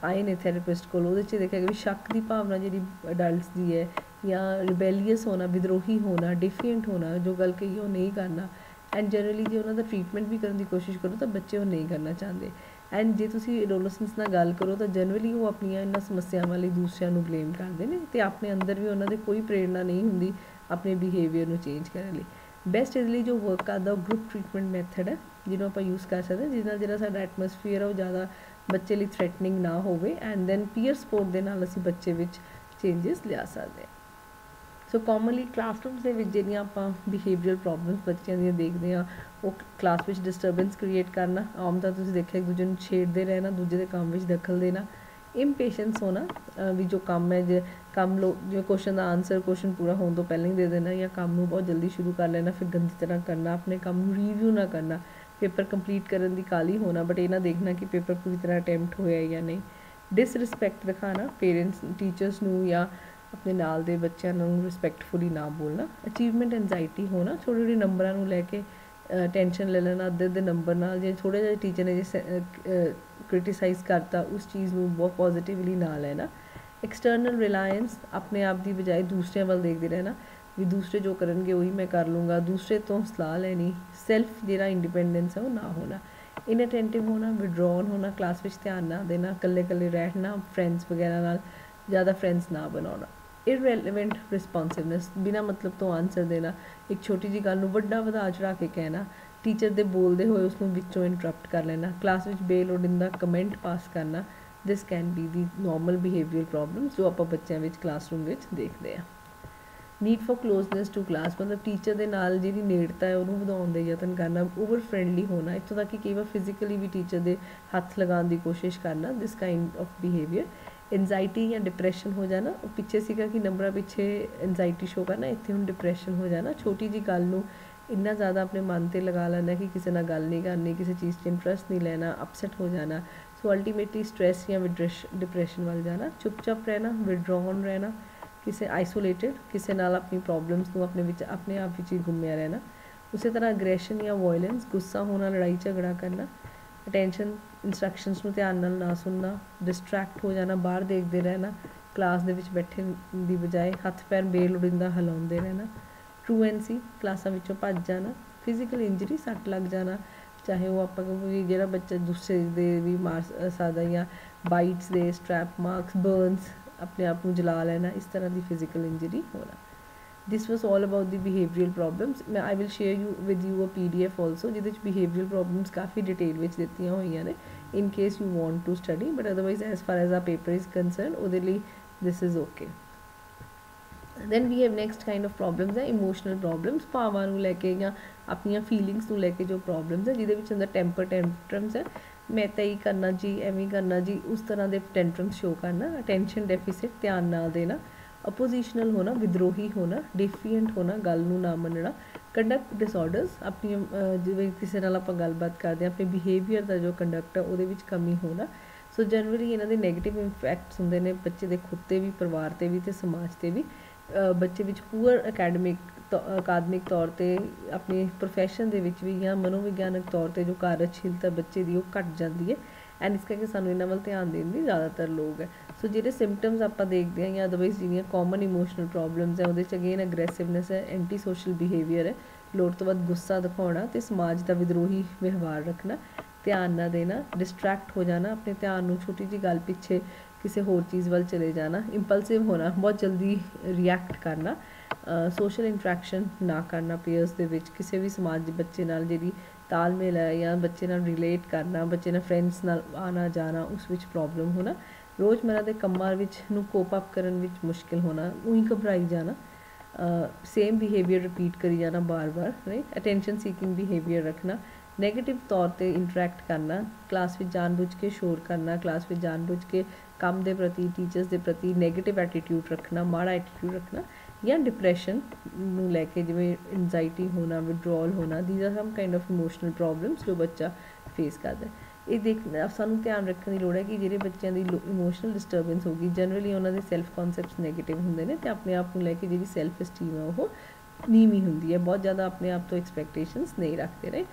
ਆਏ ਨੇ ਥੈਰੇਪਿਸਟ ਕੋਲ, ਉਹਦੇ 'ਚ ਦੇਖਿਆ ਕਿ ਸ਼ੱਕ ਦੀ ਭਾਵਨਾ ਜਿਹੜੀ ਅਡਲਟਸ ਦੀ ਹੈ, ਜਾਂ ਰਿਬੈਲੀਅਸ ਹੋਣਾ, ਵਿਦਰੋਹੀ ਹੋਣਾ, ਡਿਫੀਐਂਟ ਹੋਣਾ, ਜੋ ਗੱਲ ਕਹੀ ਉਹ ਨਹੀਂ ਕਰਨਾ। ਐਂਡ ਜਨਰਲੀ ਜੇ ਉਹਨਾਂ ਦਾ ਟਰੀਟਮੈਂਟ ਵੀ ਕਰਨ ਦੀ ਕੋਸ਼ਿਸ਼ ਕਰੋ ਤਾਂ ਬੱਚੇ ਉਹ ਨਹੀਂ ਕਰਨਾ ਚਾਹੁੰਦੇ। ਐਂਡ ਜੇ ਤੁਸੀਂ ਐਡੋਲਸੈਂਸ ਨਾਲ ਗੱਲ ਕਰੋ ਤਾਂ ਜਨਰਲੀ ਉਹ ਆਪਣੀਆਂ ਇਹਨਾਂ ਸਮੱਸਿਆਵਾਂ ਲਈ ਦੂਸਰਿਆਂ ਨੂੰ ਬਲੇਮ ਕਰਦੇ ਨੇ, ਅਤੇ ਆਪਣੇ ਅੰਦਰ ਵੀ ਉਹਨਾਂ ਦੇ ਕੋਈ ਪ੍ਰੇਰਨਾ ਨਹੀਂ ਹੁੰਦੀ ਆਪਣੇ ਬਿਹੇਵੀਅਰ ਨੂੰ ਚੇਂਜ ਕਰਨ ਲਈ। ਬੈਸਟ ਇਹਦੇ ਲਈ ਜੋ ਵਰਕ ਕਰਦਾ ਉਹ ਗਰੁੱਪ ਟਰੀਟਮੈਂਟ ਮੈਥਡ ਹੈ, ਜਿਹਨੂੰ ਆਪਾਂ ਯੂਜ਼ ਕਰ ਸਕਦੇ ਹਾਂ, ਜਿਹਦੇ ਨਾਲ ਜਿਹੜਾ ਸਾਡਾ ਐਟਮੋਸਫੀਅਰ ਆ ਉਹ ਜ਼ਿਆਦਾ ਬੱਚੇ ਲਈ ਥ੍ਰੈਟਨਿੰਗ ਨਾ ਹੋਵੇ, ਐਂਡ ਦੈਨ ਪੀਅਰ ਸਪੋਰਟ ਦੇ ਨਾਲ ਅਸੀਂ ਬੱਚੇ ਵਿੱਚ ਚੇਂਜਸ ਲਿਆ ਸਕਦੇ ਹਾਂ। ਸੋ ਕਾਮਨਲੀ ਕਲਾਸਰੂਮਸ ਦੇ ਵਿੱਚ ਜਿਹੜੀਆਂ ਆਪਾਂ ਬਿਹੇਵੀਅਰ ਪ੍ਰੋਬਲਮਸ ਬੱਚਿਆਂ ਦੀਆਂ ਦੇਖਦੇ ਹਾਂ, ਉਹ ਕਲਾਸ ਵਿੱਚ ਡਿਸਟਰਬੈਂਸ ਕ੍ਰੀਏਟ ਕਰਨਾ, ਆਮ ਤੌਰ ਤੁਸੀਂ ਦੇਖਿਆ ਇੱਕ ਦੂਜੇ ਨੂੰ ਛੇੜਦੇ ਰਹਿਣਾ, ਦੂਜੇ ਦੇ ਕੰਮ ਵਿੱਚ ਦਖਲ ਦੇਣਾ, ਇੰਪੇਸ਼ੈਂਸ ਹੋਣਾ, ਵੀ ਜੋ ਕੰਮ ਹੈ ਜੇ ਕੰਮ ਜੋ ਕੁਐਸਚਨ ਦਾ ਆਨਸਰ ਕੁਐਸਚਨ ਪੂਰਾ ਹੋਣ ਤੋਂ ਪਹਿਲਾਂ ਹੀ ਦੇ ਦੇਣਾ, ਜਾਂ ਕੰਮ ਨੂੰ ਬਹੁਤ ਜਲਦੀ ਸ਼ੁਰੂ ਕਰ ਲੈਣਾ, ਫਿਰ ਗੰਦੀ ਤਰ੍ਹਾਂ ਕਰਨਾ, ਆਪਣੇ ਕੰਮ ਨੂੰ ਰਿਵਿਊ ਨਾ ਕਰਨਾ, ਪੇਪਰ ਕੰਪਲੀਟ ਕਰਨ ਦੀ ਕਾਹਲੀ ਹੋਣਾ, ਬਟ ਇਹ ਨਾ ਦੇਖਣਾ ਕਿ ਪੇਪਰ ਪੂਰੀ ਤਰ੍ਹਾਂ ਅਟੈਂਪਟ ਹੋਇਆ ਜਾਂ ਨਹੀਂ, ਡਿਸਰਿਸਪੈਕਟ ਦਿਖਾਣਾ ਪੇਰੈਂਟਸ ਟੀਚਰਸ ਨੂੰ ਜਾਂ ਆਪਣੇ ਨਾਲ ਦੇ ਬੱਚਿਆਂ ਨੂੰ ਰਿਸਪੈਕਟਫੁਲੀ ਨਾ ਬੋਲਣਾ, ਅਚੀਵਮੈਂਟ ਐਨਜ਼ਾਈਟੀ ਹੋਣਾ, ਛੋਟੇ ਛੋਟੇ ਨੰਬਰਾਂ ਨੂੰ ਲੈ ਕੇ ਟੈਨਸ਼ਨ ਲੈ ਲੈਣਾ, ਅੱਧੇ ਨੰਬਰ ਨਾਲ, ਜੇ ਥੋੜ੍ਹਾ ਜਿਹਾ ਟੀਚਰ ਨੇ ਜੇ ਕ੍ਰਿਟੀਸਾਈਜ਼ ਕਰਤਾ ਉਸ ਚੀਜ਼ ਨੂੰ ਬਹੁਤ ਪੋਜ਼ੀਟਿਵਲੀ ਨਾ ਲੈਣਾ, ਐਕਸਟਰਨਲ ਰਿਲਾਇੰਸ, ਆਪਣੇ ਆਪ ਦੀ ਬਜਾਏ ਦੂਸਰਿਆਂ ਵੱਲ ਦੇਖਦੇ ਰਹਿਣਾ, ਵੀ ਦੂਸਰੇ ਜੋ ਕਰਨਗੇ ਉਹੀ ਮੈਂ ਕਰ ਲੂੰਗਾ, ਦੂਸਰੇ ਤੋਂ ਸਲਾਹ ਲੈਣੀ, ਸੈਲਫ ਜਿਹੜਾ ਇੰਡੀਪੈਂਡੈਂਸ ਹੈ ਉਹ ਨਾ ਹੋਣਾ, ਇਨਅਟੈਂਟਿਵ ਹੋਣਾ, ਵਿਡਰੋਨ ਹੋਣਾ, ਕਲਾਸ ਵਿੱਚ ਧਿਆਨ ਨਾ ਦੇਣਾ, ਇਕੱਲੇ ਰਹਿਣਾ, ਫਰੈਂਡਸ ਵਗੈਰਾ ਨਾਲ ਜ਼ਿਆਦਾ ਫਰੈਂਡਸ ਨਾ ਬਣਾਉਣਾ, ਇਰਰੈਲੇਵੈਂਟ ਰਿਸਪੌਂਸਿਵਨੈਸ, ਬਿਨਾਂ ਮਤਲਬ ਤੋਂ ਆਨਸਰ ਦੇਣਾ, ਇੱਕ ਛੋਟੀ ਜਿਹੀ ਗੱਲ ਨੂੰ ਵੱਡਾ ਵਧਾ ਚੜ੍ਹਾ ਕੇ ਕਹਿਣਾ, ਟੀਚਰ ਦੇ ਬੋਲਦੇ ਹੋਏ ਉਸਨੂੰ ਵਿੱਚੋਂ ਇੰਟਰਪਟ ਕਰ ਲੈਣਾ, ਕਲਾਸ ਵਿੱਚ ਬੇਲੋੜੀਂਦਾ ਕਮੈਂਟ ਪਾਸ ਕਰਨਾ। ਦਿਸ can B the normal behaviour problems ਜੋ ਆਪਾਂ ਬੱਚਿਆਂ ਵਿੱਚ ਕਲਾਸਰੂਮ ਵਿੱਚ ਦੇਖਦੇ ਹਾਂ। ਨੀਡ ਫॉर ਕਲੋਜ਼ਨੈਸ ਟੂ ਕਲਾਸ, ਮਤਲਬ ਟੀਚਰ ਦੇ ਨਾਲ ਜਿਹੜੀ ਨੇੜਤਾ ਹੈ ਉਹਨੂੰ ਵਧਾਉਣ ਦੇ ਯਤਨ ਕਰਨਾ, ਓਵਰ ਫਰੈਂਡਲੀ ਹੋਣਾ, ਇੱਥੋਂ ਤੱਕ ਕਿ ਕਈ ਵਾਰ ਫਿਜ਼ੀਕਲੀ ਵੀ ਟੀਚਰ ਦੇ ਹੱਥ ਲਗਾਉਣ ਦੀ ਕੋਸ਼ਿਸ਼ ਕਰਨਾ, ਦਿਸ ਕਾइंड ऑफ ਬਿਹੇਵੀਅਰ। एनजाइटी या डिप्रैशन हो जाना, पिछे सीगा कि नंबर पिछे एनजाइटी शो करना, इत्थे हुण डिप्रैशन हो जाना, छोटी जी गल नूं इन्ना ज़्यादा अपने मन ते लगा लेना कि किसी नाल गल नहीं करनी, किसी चीज़ 'च इंटरस्ट नहीं लेना, अपसैट हो जाना, सो अल्टीमेटली स्ट्रैस या डिप्रैशन वाल जाना, चुपचाप रहना, विड्रॉन रहना, किसी आइसोलेटेड, किसी नाल अपनी प्रॉब्लम्स नूं अपने आप विच ही गुम्मिया रहना। उस तरह अग्रैशन या वायलेंस, गुस्सा होना, लड़ाई झगड़ा करना, अटेंशन इंस्ट्रक्शनस ਨੂੰ ਧਿਆਨ ਨਾਲ ਨਾ ਸੁਣਨਾ, ਡਿਸਟਰੈਕਟ ਹੋ ਜਾਣਾ, ਬਾਹਰ ਦੇਖਦੇ ਰਹਿਣਾ, ਕਲਾਸ ਦੇ ਵਿੱਚ ਬੈਠਣ ਦੀ ਬਜਾਏ ਹੱਥ ਪੈਰ ਬੇਲੋੜੀਂਦਾ ਹਿਲਾਉਂਦੇ ਰਹਿਣਾ, ਟਰੂਐਂਸੀ, ਕਲਾਸਾਂ ਵਿੱਚੋਂ ਭੱਜ ਜਾਣਾ, ਫਿਜ਼ੀਕਲ ਇੰਜਰੀ, ਸੱਟ ਲੱਗ ਜਾਣਾ, ਚਾਹੇ ਉਹ ਆਪਾਂ ਕੋਈ ਜਿਹੜਾ ਬੱਚਾ ਦੂਸਰੇ ਦੇ ਵੀ ਮਾਰ ਸਕਦਾ, ਜਾਂ ਬਾਈਟਸ ਦੇ, ਸਟ੍ਰੈਪ ਮਾਰਕਸ, ਬਰਨਸ, ਆਪਣੇ ਆਪ ਨੂੰ ਜਲਾ ਲੈਣਾ, ਇਸ ਤਰ੍ਹਾਂ ਦੀ ਫਿਜ਼ੀਕਲ ਇੰਜਰੀ ਹੋਣਾ। This was all about the behavioural problems. I will share with you a PDF also ਜਿਹਦੇ ਵਿੱਚ behavioural problems ਕਾਫੀ ਡਿਟੇਲ ਵਿੱਚ ਦਿੱਤੀਆਂ ਹੋਈਆਂ ਨੇ, in case you want to study, but otherwise as far as our paper is concerned ਉਹਦੇ ਲਈ this is okay. Then we have next kind of problems ਹੈ emotional problems, ਭਾਵਾਂ ਨੂੰ ਲੈ ਕੇ ਜਾਂ ਆਪਣੀਆਂ feelings ਨੂੰ ਲੈ ਕੇ ਜੋ problems ਹੈ, ਜਿਹਦੇ ਵਿੱਚ ਅੰਦਰ temper tantrums ਹੈ, ਮੈਂ ਤਾਂ ਹੀ ਕਰਨਾ ਜੀ, ਐਵੇਂ ਕਰਨਾ ਜੀ, ਉਸ ਤਰ੍ਹਾਂ ਦੇ tantrums show ਕਰਨਾ, attention deficit, ਧਿਆਨ ਨਾ ਦੇਣਾ, ਅਪੋਜੀਸ਼ਨਲ ਹੋਣਾ, ਵਿਦਰੋਹੀ ਹੋਣਾ, ਡਿਫੀਐਂਟ ਹੋਣਾ, ਗੱਲ ਨੂੰ ਨਾ ਮੰਨਣਾ, ਕੰਡਕਟ ਡਿਸਆਰਡਰਸ, ਆਪਣੀ ਜਿਵੇਂ ਕਿਸੇ ਨਾਲ ਆਪਾਂ ਗੱਲਬਾਤ ਕਰਦੇ ਹਾਂ, ਆਪਣੇ ਬਿਹੇਵੀਅਰ ਦਾ ਜੋ ਕੰਡਕਟ ਹੈ ਉਹਦੇ ਵਿੱਚ ਕਮੀ ਹੋਣਾ। ਸੋ ਜਨਰਲੀ ਇਹਨਾਂ ਦੇ ਨੈਗੇਟਿਵ ਇੰਪੈਕਟਸ ਹੁੰਦੇ ਨੇ ਬੱਚੇ ਦੇ ਖੁਦ 'ਤੇ ਵੀ, ਪਰਿਵਾਰ 'ਤੇ ਵੀ, ਅਤੇ ਸਮਾਜ 'ਤੇ ਵੀ। ਬੱਚੇ ਵਿੱਚ ਪੂਅਰ ਅਕਾਦਮਿਕ ਤੌਰ 'ਤੇ, ਆਪਣੀ ਪ੍ਰੋਫੈਸ਼ਨ ਦੇ ਵਿੱਚ ਵੀ, ਜਾਂ ਮਨੋਵਿਗਿਆਨਕ ਤੌਰ 'ਤੇ ਜੋ ਕਾਰਜਸ਼ੀਲਤਾ ਬੱਚੇ ਦੀ ਉਹ ਘੱਟ ਜਾਂਦੀ ਹੈ, ਐਂਡ ਇਸ ਕਰਕੇ ਸਾਨੂੰ ਇਹਨਾਂ ਵੱਲ ਧਿਆਨ ਦੇਣ ਦੀ ਜ਼ਿਆਦਾਤਰ ਲੋੜ ਹੈ। ਸੋ ਜਿਹੜੇ ਸਿੰਪਟਮਸ ਆਪਾਂ ਦੇਖਦੇ ਹਾਂ, ਜਾਂ ਅਦਰਵਾਈਜ਼ ਜਿਹੜੀਆਂ ਕਾਮਨ ਇਮੋਸ਼ਨਲ ਪ੍ਰੋਬਲਮਸ ਹੈ, ਉਹਦੇ 'ਚ ਅਗੇਨ ਅਗਰੈਸਿਵਨੈਸ ਹੈ, ਐਂਟੀ ਸੋਸ਼ਲ ਬਿਹੇਵੀਅਰ ਹੈ, ਲੋੜ ਤੋਂ ਵੱਧ ਗੁੱਸਾ ਦਿਖਾਉਣਾ, ਅਤੇ ਸਮਾਜ ਦਾ ਵਿਦਰੋਹੀ ਵਿਵਹਾਰ ਰੱਖਣਾ, ਧਿਆਨ ਨਾ ਦੇਣਾ, ਡਿਸਟਰੈਕਟ ਹੋ ਜਾਣਾ, ਆਪਣੇ ਧਿਆਨ ਨੂੰ ਛੋਟੀ ਜਿਹੀ ਗੱਲ ਪਿੱਛੇ ਕਿਸੇ ਹੋਰ ਚੀਜ਼ ਵੱਲ ਚਲੇ ਜਾਣਾ, ਇੰਪਲਸਿਵ ਹੋਣਾ, ਬਹੁਤ ਜਲਦੀ ਰਿਐਕਟ ਕਰਨਾ, ਸੋਸ਼ਲ ਇੰਟਰੈਕਸ਼ਨ ਨਾ ਕਰਨਾ ਪੇਅਰਸ ਦੇ ਵਿੱਚ, ਕਿਸੇ ਵੀ ਸਮਾਜ ਦੇ ਬੱਚੇ ਨਾਲ ਜਿਹੜੀ ਤਾਲਮੇਲ ਹੈ ਜਾਂ ਬੱਚੇ ਨਾਲ ਰਿਲੇਟ ਕਰਨਾ, ਬੱਚੇ ਨਾਲ ਫਰੈਂਡਸ ਨਾਲ ਆਉਣਾ ਜਾਣਾ, ਉਸ ਵਿੱਚ ਪ੍ਰੋਬਲਮ ਹੋਣਾ, ਰੋਜ਼ਮਰ੍ਹਾ ਦੇ ਕੰਮਾਂ ਵਿੱਚ ਨੂੰ ਕੋਪ ਅਪ ਕਰਨ ਵਿੱਚ ਮੁਸ਼ਕਿਲ ਹੋਣਾ, ਉਹੀ ਘਬਰਾਈ ਜਾਣਾ, ਸੇਮ ਬਿਹੇਵੀਅਰ ਰਿਪੀਟ ਕਰੀ ਜਾਣਾ ਬਾਰ-ਬਾਰ, ਰਾਈਟ, ਅਟੈਂਸ਼ਨ ਸੀਕਿੰਗ ਬਿਹੇਵੀਅਰ ਰੱਖਣਾ, ਨੈਗੇਟਿਵ ਤੌਰ ਤੇ ਇੰਟਰੈਕਟ ਕਰਨਾ, ਕਲਾਸ ਵਿੱਚ ਜਾਣਬੁੱਝ ਕੇ ਸ਼ੋਰ ਕਰਨਾ, ਕਲਾਸ ਵਿੱਚ ਜਾਣਬੁੱਝ ਕੇ ਕੰਮ ਦੇ ਪ੍ਰਤੀ, ਟੀਚਰਸ ਦੇ ਪ੍ਰਤੀ ਨੈਗੇਟਿਵ ਐਟੀਟਿਊਡ ਰੱਖਣਾ, ਮਾੜਾ ਐਟੀਟਿਊਡ ਰੱਖਣਾ, ਜਾਂ ਡਿਪਰੈਸ਼ਨ ਨੂੰ ਲੈ ਕੇ ਜਿਵੇਂ ਐਨਜ਼ਾਈਟੀ ਹੋਣਾ, ਵਿਡਰੋਲ ਹੋਣਾ, these are some kind of emotional problems ਜੋ ਬੱਚਾ ਫੇਸ ਕਰਦਾ। ਇਹ ਸਾਨੂੰ ਧਿਆਨ ਰੱਖਣ ਦੀ ਲੋੜ ਹੈ ਕਿ ਜਿਹੜੇ ਬੱਚਿਆਂ ਦੀ ਇਮੋਸ਼ਨਲ ਡਿਸਟਰਬੈਂਸ ਹੋਗੀ, ਜਨਰਲੀ ਉਹਨਾਂ ਦੇ ਸੈਲਫ ਕਨਸੈਪਟਸ ਨੈਗੇਟਿਵ ਹੁੰਦੇ ਨੇ ਅਤੇ ਆਪਣੇ ਆਪ ਨੂੰ ਲੈ ਕੇ ਜਿਹੜੀ ਸੈਲਫ ਅਸਟੀਮ ਹੈ ਉਹ ਨੀਵੀਂ ਹੁੰਦੀ ਹੈ, ਬਹੁਤ ਜ਼ਿਆਦਾ ਆਪਣੇ ਆਪ ਤੋਂ ਐਕਸਪੈਕਟੇਸ਼ਨਸ ਨਹੀਂ ਰੱਖਦੇ, right.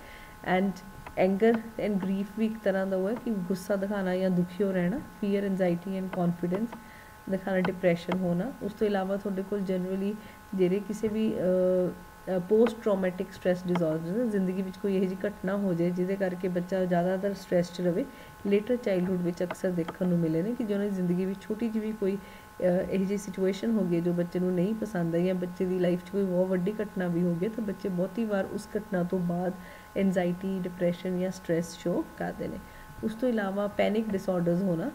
And anger and grief ਵੀ ਇੱਕ ਤਰ੍ਹਾਂ ਦਾ ਉਹ ਹੈ ਕਿ ਗੁੱਸਾ ਦਿਖਾਣਾ ਜਾਂ ਦੁਖੀ ਹੋ ਰਹਿਣਾ, ਫੀਅਰ, ਐਨਜ਼ਾਈਟੀ ਐਂਡ ਕੌਨਫੀਡੈਂਸ ਦਿਖਾਣਾ, ਡਿਪਰੈਸ਼ਨ ਹੋਣਾ। ਉਸ ਤੋਂ ਇਲਾਵਾ ਤੁਹਾਡੇ ਕੋਲ ਜਨਰਲੀ ਜਿਹੜੇ ਕਿਸੇ ਵੀ ਪੋਸਟ ਟਰਾਮੈਟਿਕ ਸਟ੍ਰੈਸ ਡਿਸਆਰਡਰ, ਜ਼ਿੰਦਗੀ ਵਿੱਚ ਕੋਈ ਇਹੋ ਜਿਹੀ ਘਟਨਾ ਹੋ ਜਾਏ ਜਿਹਦੇ ਕਰਕੇ ਬੱਚਾ ਜ਼ਿਆਦਾਤਰ ਸਟ੍ਰੈਸ 'ਚ ਰਹੇ, ਲੇਟਰ ਚਾਈਲਡਹੁੱਡ ਵਿੱਚ ਅਕਸਰ ਦੇਖਣ ਨੂੰ ਮਿਲੇ ਨੇ ਕਿ ਜੋ ਉਹਨਾਂ ਦੀ ਜ਼ਿੰਦਗੀ ਵਿੱਚ ਛੋਟੀ ਜਿਹੀ ਵੀ ਕੋਈ ਇਹੋ ਜਿਹੀ ਸਿਚੁਏਸ਼ਨ ਹੋ ਗਈ ਜੋ ਬੱਚੇ ਨੂੰ ਨਹੀਂ ਪਸੰਦ ਹੈ ਜਾਂ ਬੱਚੇ ਦੀ ਲਾਈਫ 'ਚ ਕੋਈ ਬਹੁਤ ਵੱਡੀ ਘਟਨਾ ਵੀ ਹੋ ਗਈ ਤਾਂ ਬੱਚੇ ਬਹੁਤੀ ਵਾਰ ਉਸ ਘਟਨਾ ਤੋਂ ਬਾਅਦ ਐਨਜ਼ਾਈਟੀ, ਡਿਪਰੈਸ਼ਨ ਜਾਂ ਸਟ੍ਰੈਸ ਸ਼ੋ ਕਰਦੇ ਨੇ। ਉਸ ਤੋਂ ਇਲਾਵਾ ਪੈਨਿਕ ਡਿਸਆਰਡਰਸ ਹੋਣਾ,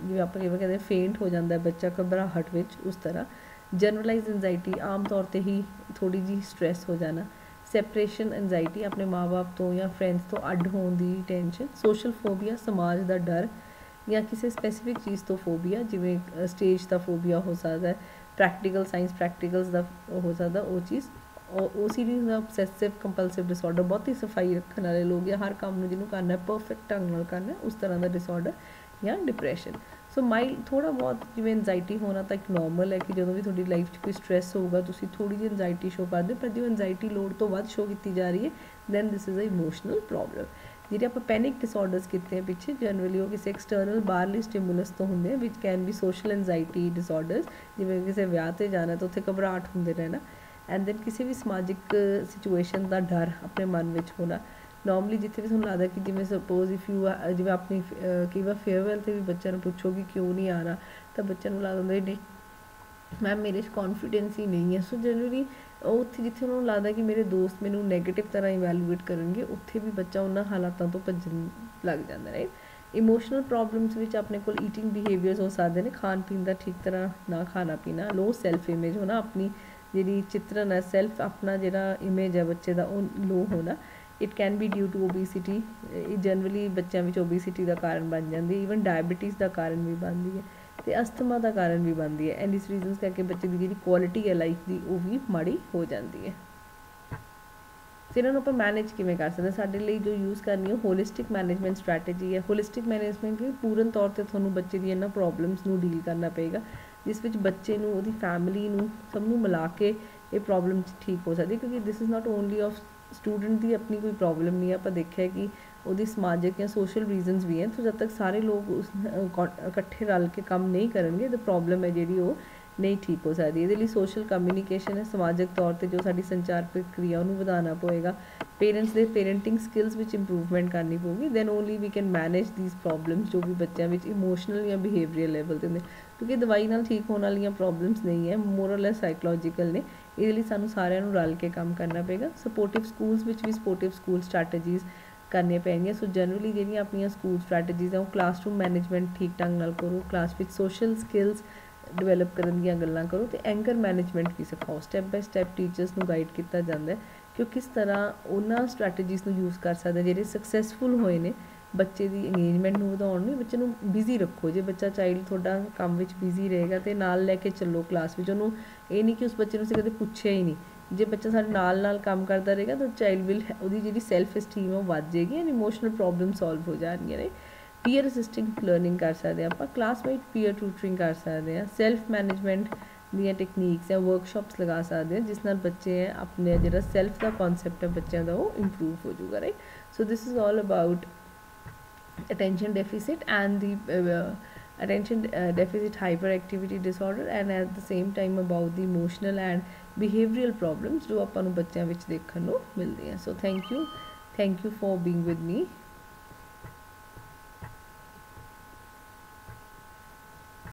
ਜਿਵੇਂ ਆਪਾਂ ਕਿਵੇਂ ਕਹਿੰਦੇ ਫੇਂਟ ਹੋ ਜਾਂਦਾ ਬੱਚਾ ਘਬਰਾਹਟ ਵਿੱਚ, ਉਸ ਤਰ੍ਹਾਂ ਜਨਰਲਾਈਜ਼ ਐਨਜ਼ਾਈਟੀ, ਆਮ ਤੌਰ 'ਤੇ ਹੀ ਥੋੜ੍ਹੀ ਜਿਹੀ ਸਟ੍ਰੈਸ ਹੋ ਜਾਣਾ, ਸੈਪਰੇਸ਼ਨ ਐਨਜ਼ਾਈਟੀ, ਆਪਣੇ ਮਾਂ-ਬਾਪ ਤੋਂ ਜਾਂ ਫਰੈਂਡਸ ਤੋਂ ਅੱਡ ਹੋਣ ਦੀ ਟੈਨਸ਼ਨ, ਸੋਸ਼ਲ ਫੋਬੀਆ, ਸਮਾਜ ਦਾ ਡਰ ਜਾਂ ਕਿਸੇ ਸਪੈਸੀਫਿਕ ਚੀਜ਼ ਤੋਂ ਫੋਬੀਆ, ਜਿਵੇਂ ਸਟੇਜ ਦਾ ਫੋਬੀਆ ਹੋ ਸਕਦਾ, ਪ੍ਰੈਕਟੀਕਲ ਸਾਇੰਸ ਪ੍ਰੈਕਟੀਕਲਸ ਦਾ ਹੋ ਸਕਦਾ ਉਹ ਚੀਜ਼, OCD ਦਾ obsessive compulsive disorder, ਬਹੁਤੀ ਸਫਾਈ ਰੱਖਣ ਵਾਲੇ ਲੋਕ ਜਾਂ ਹਰ ਕੰਮ ਨੂੰ ਜਿਹਨੂੰ ਕਰਨਾ ਪਰਫੈਕਟ ਢੰਗ ਨਾਲ ਕਰਨਾ, ਉਸ ਤਰ੍ਹਾਂ ਦਾ ਡਿਸਆਰਡਰ ਜਾਂ ਡਿਪਰੈਸ਼ਨ। ਸੋ ਥੋੜ੍ਹਾ ਬਹੁਤ ਜਿਵੇਂ ਐਨਜ਼ਾਈਟੀ ਹੋਣਾ ਤਾਂ ਇੱਕ ਨੋਰਮਲ ਹੈ ਕਿ ਜਦੋਂ ਵੀ ਤੁਹਾਡੀ ਲਾਈਫ 'ਚ ਕੋਈ ਸਟ੍ਰੈਸ ਹੋਊਗਾ ਤੁਸੀਂ ਥੋੜ੍ਹੀ ਜਿਹੀ ਐਨਜ਼ਾਈਟੀ ਸ਼ੋ ਕਰਦੇ ਹੋ, ਪਰ ਜੇ ਐਨਜ਼ਾਈਟੀ ਲੋੜ ਤੋਂ ਵੱਧ ਸ਼ੋ ਕੀਤੀ ਜਾ ਰਹੀ ਹੈ then this is a emotional problem. ਜਿਹੜੇ ਆਪਾਂ ਪੈਨਿਕ ਡਿਸਆਰਡਰਸ ਕੀਤੇ ਆ ਪਿੱਛੇ, ਜਨਰਲੀ ਉਹ ਕਿਸੇ ਐਕਸਟਰਨਲ ਬਾਹਰਲੀ ਸਟਿਮੂਲਸ ਤੋਂ ਹੁੰਦੇ ਆ, ਵਿਚ ਕੈਨ ਬੀ ਸੋਸ਼ਲ ਐਨਜ਼ਾਈਟੀ ਡਿਸਆਰਡਰਸ, ਜਿਵੇਂ ਕਿਸੇ ਵਿਆਹ 'ਤੇ ਜਾਣਾ ਤਾਂ ਉੱਥੇ ਘਬਰਾਹਟ ਹੁੰਦੇ ਰਹਿਣਾ, ਐਂਡ ਦੈਨ ਕਿਸੇ ਵੀ ਸਮਾਜਿਕ ਸਿਚੁਏਸ਼ਨ ਦਾ ਡਰ ਆਪਣੇ ਮਨ ਵਿੱਚ ਹੋਣਾ। ਨੋਰਮਲੀ ਜਿੱਥੇ ਵੀ ਤੁਹਾਨੂੰ ਲੱਗਦਾ ਕਿ ਜਿਵੇਂ ਸਪੋਜ਼ ਇਫ ਯੂ ਜਿਵੇਂ ਆਪਣੀ ਕਈ ਵਾਰ ਫੇਅਰਵੈਲ 'ਤੇ ਵੀ ਬੱਚਿਆਂ ਨੂੰ ਪੁੱਛੋ ਕਿ ਕਿਉਂ ਨਹੀਂ ਆ ਰਹਾ ਤਾਂ ਬੱਚਿਆਂ ਨੂੰ ਲੱਗਦਾ ਨਹੀਂ ਮੈਮ ਮੇਰੇ 'ਚ ਕੌਨਫੀਡੈਂਸ ਹੀ ਨਹੀਂ ਹੈ। ਸੋ ਜਨਰਲੀ ਉਹ ਉੱਥੇ ਜਿੱਥੇ ਉਹਨਾਂ ਨੂੰ ਲੱਗਦਾ ਕਿ ਮੇਰੇ ਦੋਸਤ ਮੈਨੂੰ ਨੈਗੇਟਿਵ ਤਰ੍ਹਾਂ ਇਵੈਲੂਏਟ ਕਰਨਗੇ, ਉੱਥੇ ਵੀ ਬੱਚਾ ਉਹਨਾਂ ਹਾਲਾਤਾਂ ਤੋਂ ਭੱਜਣ ਲੱਗ ਜਾਂਦਾ, ਰਾਈਟ। ਇਮੋਸ਼ਨਲ ਪ੍ਰੋਬਲਮਸ ਵਿੱਚ ਆਪਣੇ ਕੋਲ ਈਟਿੰਗ ਬਿਹੇਵੀਅਰਸ ਹੋ ਸਕਦੇ ਨੇ, ਖਾਣ ਪੀਣ ਦਾ ਠੀਕ ਤਰ੍ਹਾਂ ਨਾ ਖਾਣਾ ਪੀਣਾ, ਲੋ ਸੈਲਫ ਇਮੇਜ ਹੋਣਾ, ਆਪਣੀ ਜਿਹੜੀ ਚਿੱਤਰਨ ਹੈ ਸੈਲਫ ਆਪਣਾ ਜਿਹੜਾ ਇਮੇਜ ਹੈ ਬੱਚੇ ਦਾ ਉਹ ਲੋ ਹੋਣਾ। It can be due to obesity, ਇਹ ਜਨਰਲੀ ਬੱਚਿਆਂ ਵਿੱਚ ਓਬੀਸਿਟੀ ਦਾ ਕਾਰਨ ਬਣ ਜਾਂਦੀ ਹੈ, ਈਵਨ ਡਾਇਬਟੀਜ਼ ਦਾ ਕਾਰਨ ਵੀ ਬਣਦੀ ਹੈ ਅਤੇ ਅਸਥਮਾ ਦਾ ਕਾਰਨ ਵੀ ਬਣਦੀ ਹੈ। ਐਂਡ ਇਸ ਰੀਜ਼ਨਸ ਕਰਕੇ ਬੱਚੇ ਦੀ ਜਿਹੜੀ ਕੁਆਲਿਟੀ ਹੈ ਲਾਈਫ ਦੀ ਉਹ ਵੀ ਮਾੜੀ ਹੋ ਜਾਂਦੀ ਹੈ। ਅਤੇ ਇਹਨਾਂ ਨੂੰ ਆਪਾਂ ਮੈਨੇਜ ਕਿਵੇਂ ਕਰ ਸਕਦੇ, ਸਾਡੇ ਲਈ ਜੋ ਯੂਜ਼ ਕਰਨੀ ਹੈ ਹੋਲਿਸਟਿਕ ਮੈਨੇਜਮੈਂਟ ਸਟ੍ਰੈਟਜੀ ਹੈ। ਹੋਲਿਸਟਿਕ ਮੈਨੇਜਮੈਂਟ ਵੀ ਪੂਰਨ ਤੌਰ 'ਤੇ ਤੁਹਾਨੂੰ ਬੱਚੇ ਦੀ ਇਹਨਾਂ ਪ੍ਰੋਬਲਮਸ ਨੂੰ ਡੀਲ ਕਰਨਾ ਪਏਗਾ, ਜਿਸ ਵਿੱਚ ਬੱਚੇ ਨੂੰ, ਉਹਦੀ ਫੈਮਿਲੀ ਨੂੰ, ਸਭ ਨੂੰ ਮਿਲਾ ਕੇ ਇਹ ਪ੍ਰੋਬਲਮ ਠੀਕ ਹੋ ਸਕਦੀ, ਕਿਉਂਕਿ this is not only of student ਦੀ ਆਪਣੀ ਕੋਈ ਪ੍ਰੋਬਲਮ ਨਹੀਂ ਹੈ, ਆਪਾਂ ਦੇਖਿਆ ਕਿ ਉਹਦੀ ਸਮਾਜਿਕ ਜਾਂ ਸੋਸ਼ਲ ਰੀਜ਼ਨਸ ਵੀ ਹੈ। ਤਾਂ ਜਦ ਤੱਕ ਸਾਰੇ ਲੋਕ ਇਕੱਠੇ ਰਲ ਕੇ ਕੰਮ ਨਹੀਂ ਕਰਨਗੇ ਤਾਂ ਪ੍ਰੋਬਲਮ ਹੈ ਜਿਹੜੀ ਉਹ ਨਹੀਂ ਠੀਕ ਹੋ ਸਕਦੀ। ਇਹਦੇ ਲਈ ਸੋਸ਼ਲ ਕਮਿਊਨੀਕੇਸ਼ਨ ਹੈ, ਸਮਾਜਿਕ ਤੌਰ 'ਤੇ ਜੋ ਸਾਡੀ ਸੰਚਾਰ ਪ੍ਰਕਿਰਿਆ ਉਹਨੂੰ ਵਧਾਉਣਾ ਪਵੇਗਾ, ਪੇਰੈਂਟਸ ਦੇ ਪੇਰੈਂਟਿੰਗ ਸਕਿੱਲਸ ਵਿੱਚ ਇੰਪਰੂਵਮੈਂਟ ਕਰਨੀ ਪਊਗੀ, then only we can manage these problems ਜੋ ਵੀ ਬੱਚਿਆਂ ਵਿੱਚ ਇਮੋਸ਼ਨਲ ਜਾਂ ਬਿਹੇਵੀਅਰ ਲੈਵਲ 'ਤੇ ਹੁੰਦੇ, ਕਿਉਂਕਿ ਦਵਾਈ ਨਾਲ ਠੀਕ ਹੋਣ ਵਾਲੀਆਂ ਪ੍ਰੋਬਲਮਸ ਨਹੀਂ ਹੈ, ਮੋਰ ਔਰ ਲੈਸ ਸਾਈਕੋਲੋਜੀਕਲ ਨੇ। ਇਹਦੇ ਲਈ ਸਾਨੂੰ ਸਾਰਿਆਂ ਨੂੰ ਰਲ ਕੇ ਕੰਮ ਕਰਨਾ ਪਏਗਾ। ਸਪੋਰਟਿਵ ਸਕੂਲਸ ਵਿੱਚ ਵੀ ਸਪੋਰਟਿਵ ਸਕੂਲ ਸਟ੍ਰੈਟਜੀਜ਼ ਕਰਨੀਆਂ ਪੈਣਗੀਆਂ। ਸੋ ਜਨਰਲੀ ਜਿਹੜੀਆਂ ਆਪਣੀਆਂ ਸਕੂਲ ਸਟ੍ਰੈਟਜੀਜ਼ ਆ ਉਹ ਕਲਾਸਰੂਮ ਮੈਨੇਜਮੈਂਟ ਠੀਕ ਢੰਗ ਨਾਲ ਕਰੋ, ਕਲਾਸ ਵਿੱਚ ਸੋਸ਼ਲ ਸਕਿੱਲਸ ਡਿਵੈਲਪ ਕਰਨ ਦੀਆਂ ਗੱਲਾਂ ਕਰੋ ਅਤੇ ਐਂਕਰ ਮੈਨੇਜਮੈਂਟ ਵੀ ਸਿਖਾਓ। ਸਟੈਪ ਬਾਏ ਸਟੈਪ ਟੀਚਰਸ ਨੂੰ ਗਾਈਡ ਕੀਤਾ ਜਾਂਦਾ ਕਿ ਉਹ ਕਿਸ ਤਰ੍ਹਾਂ ਉਹਨਾਂ ਸਟ੍ਰੈਟਜੀਜ਼ ਨੂੰ ਯੂਜ਼ ਕਰ ਸਕਦੇ ਜਿਹੜੇ ਸਕਸੈਸਫੁਲ ਹੋਏ ਨੇ ਬੱਚੇ ਦੀ ਇੰਗੇਜਮੈਂਟ ਨੂੰ ਵਧਾਉਣ ਲਈ। ਬੱਚੇ ਨੂੰ ਬਿਜ਼ੀ ਰੱਖੋ, ਜੇ ਬੱਚਾ ਚਾਈਲਡ ਤੁਹਾਡਾ ਕੰਮ ਵਿੱਚ ਬਿਜ਼ੀ ਰਹੇਗਾ ਅਤੇ ਨਾਲ ਲੈ ਕੇ ਚੱਲੋ ਕਲਾਸ ਵਿੱਚ, ਉਹਨੂੰ ਇਹ ਨਹੀਂ ਕਿ ਉਸ ਬੱਚੇ ਨੂੰ ਅਸੀਂ ਕਦੇ ਪੁੱਛਿਆ ਹੀ ਨਹੀਂ। ਜੇ ਬੱਚਾ ਸਾਡੇ ਨਾਲ ਕੰਮ ਕਰਦਾ ਰਹੇਗਾ ਤਾਂ ਚਾਈਲਡ ਵਿਲ, ਉਹਦੀ ਜਿਹੜੀ ਸੈਲਫ ਅਸਟੀਮ ਉਹ ਵੱਧ ਜਾਏਗੀ ਐਂਡ ਇਮੋਸ਼ਨਲ ਪ੍ਰੋਬਲਮ ਸੋਲਵ ਹੋ ਜਾਣਗੀਆਂ ਨੇ। ਪੀਅਰ ਅਸਿਸਟਿੰਗ ਲਰਨਿੰਗ ਕਰ ਸਕਦੇ ਆਪਾਂ, ਕਲਾਸ ਵਾਈਡ ਪੀਅਰ ਟਿਊਟਰਿੰਗ ਕਰ ਸਕਦੇ ਹਾਂ, ਸੈਲਫ ਮੈਨੇਜਮੈਂਟ ਦੀਆਂ ਟੈਕਨੀਕਸ ਜਾਂ ਵਰਕਸ਼ਾਪਸ ਲਗਾ ਸਕਦੇ ਹਾਂ, ਜਿਸ ਨਾਲ ਬੱਚੇ ਹੈ ਆਪਣੇ ਜਿਹੜਾ ਸੈਲਫ ਦਾ ਕੌਨਸੈਪਟ ਹੈ ਬੱਚਿਆਂ ਦਾ ਉਹ ਇੰਪਰੂਵ ਹੋ ਜਾਊਗਾ, right. So this is all about attention deficit and the attention deficit hyperactivity disorder, and at the same time about the emotional and behavioral problems ਜੋ ਆਪਾਂ ਨੂੰ ਬੱਚਿਆਂ ਵਿੱਚ ਦੇਖਣ ਨੂੰ ਮਿਲਦੇ ਆ। So thank you for being with me.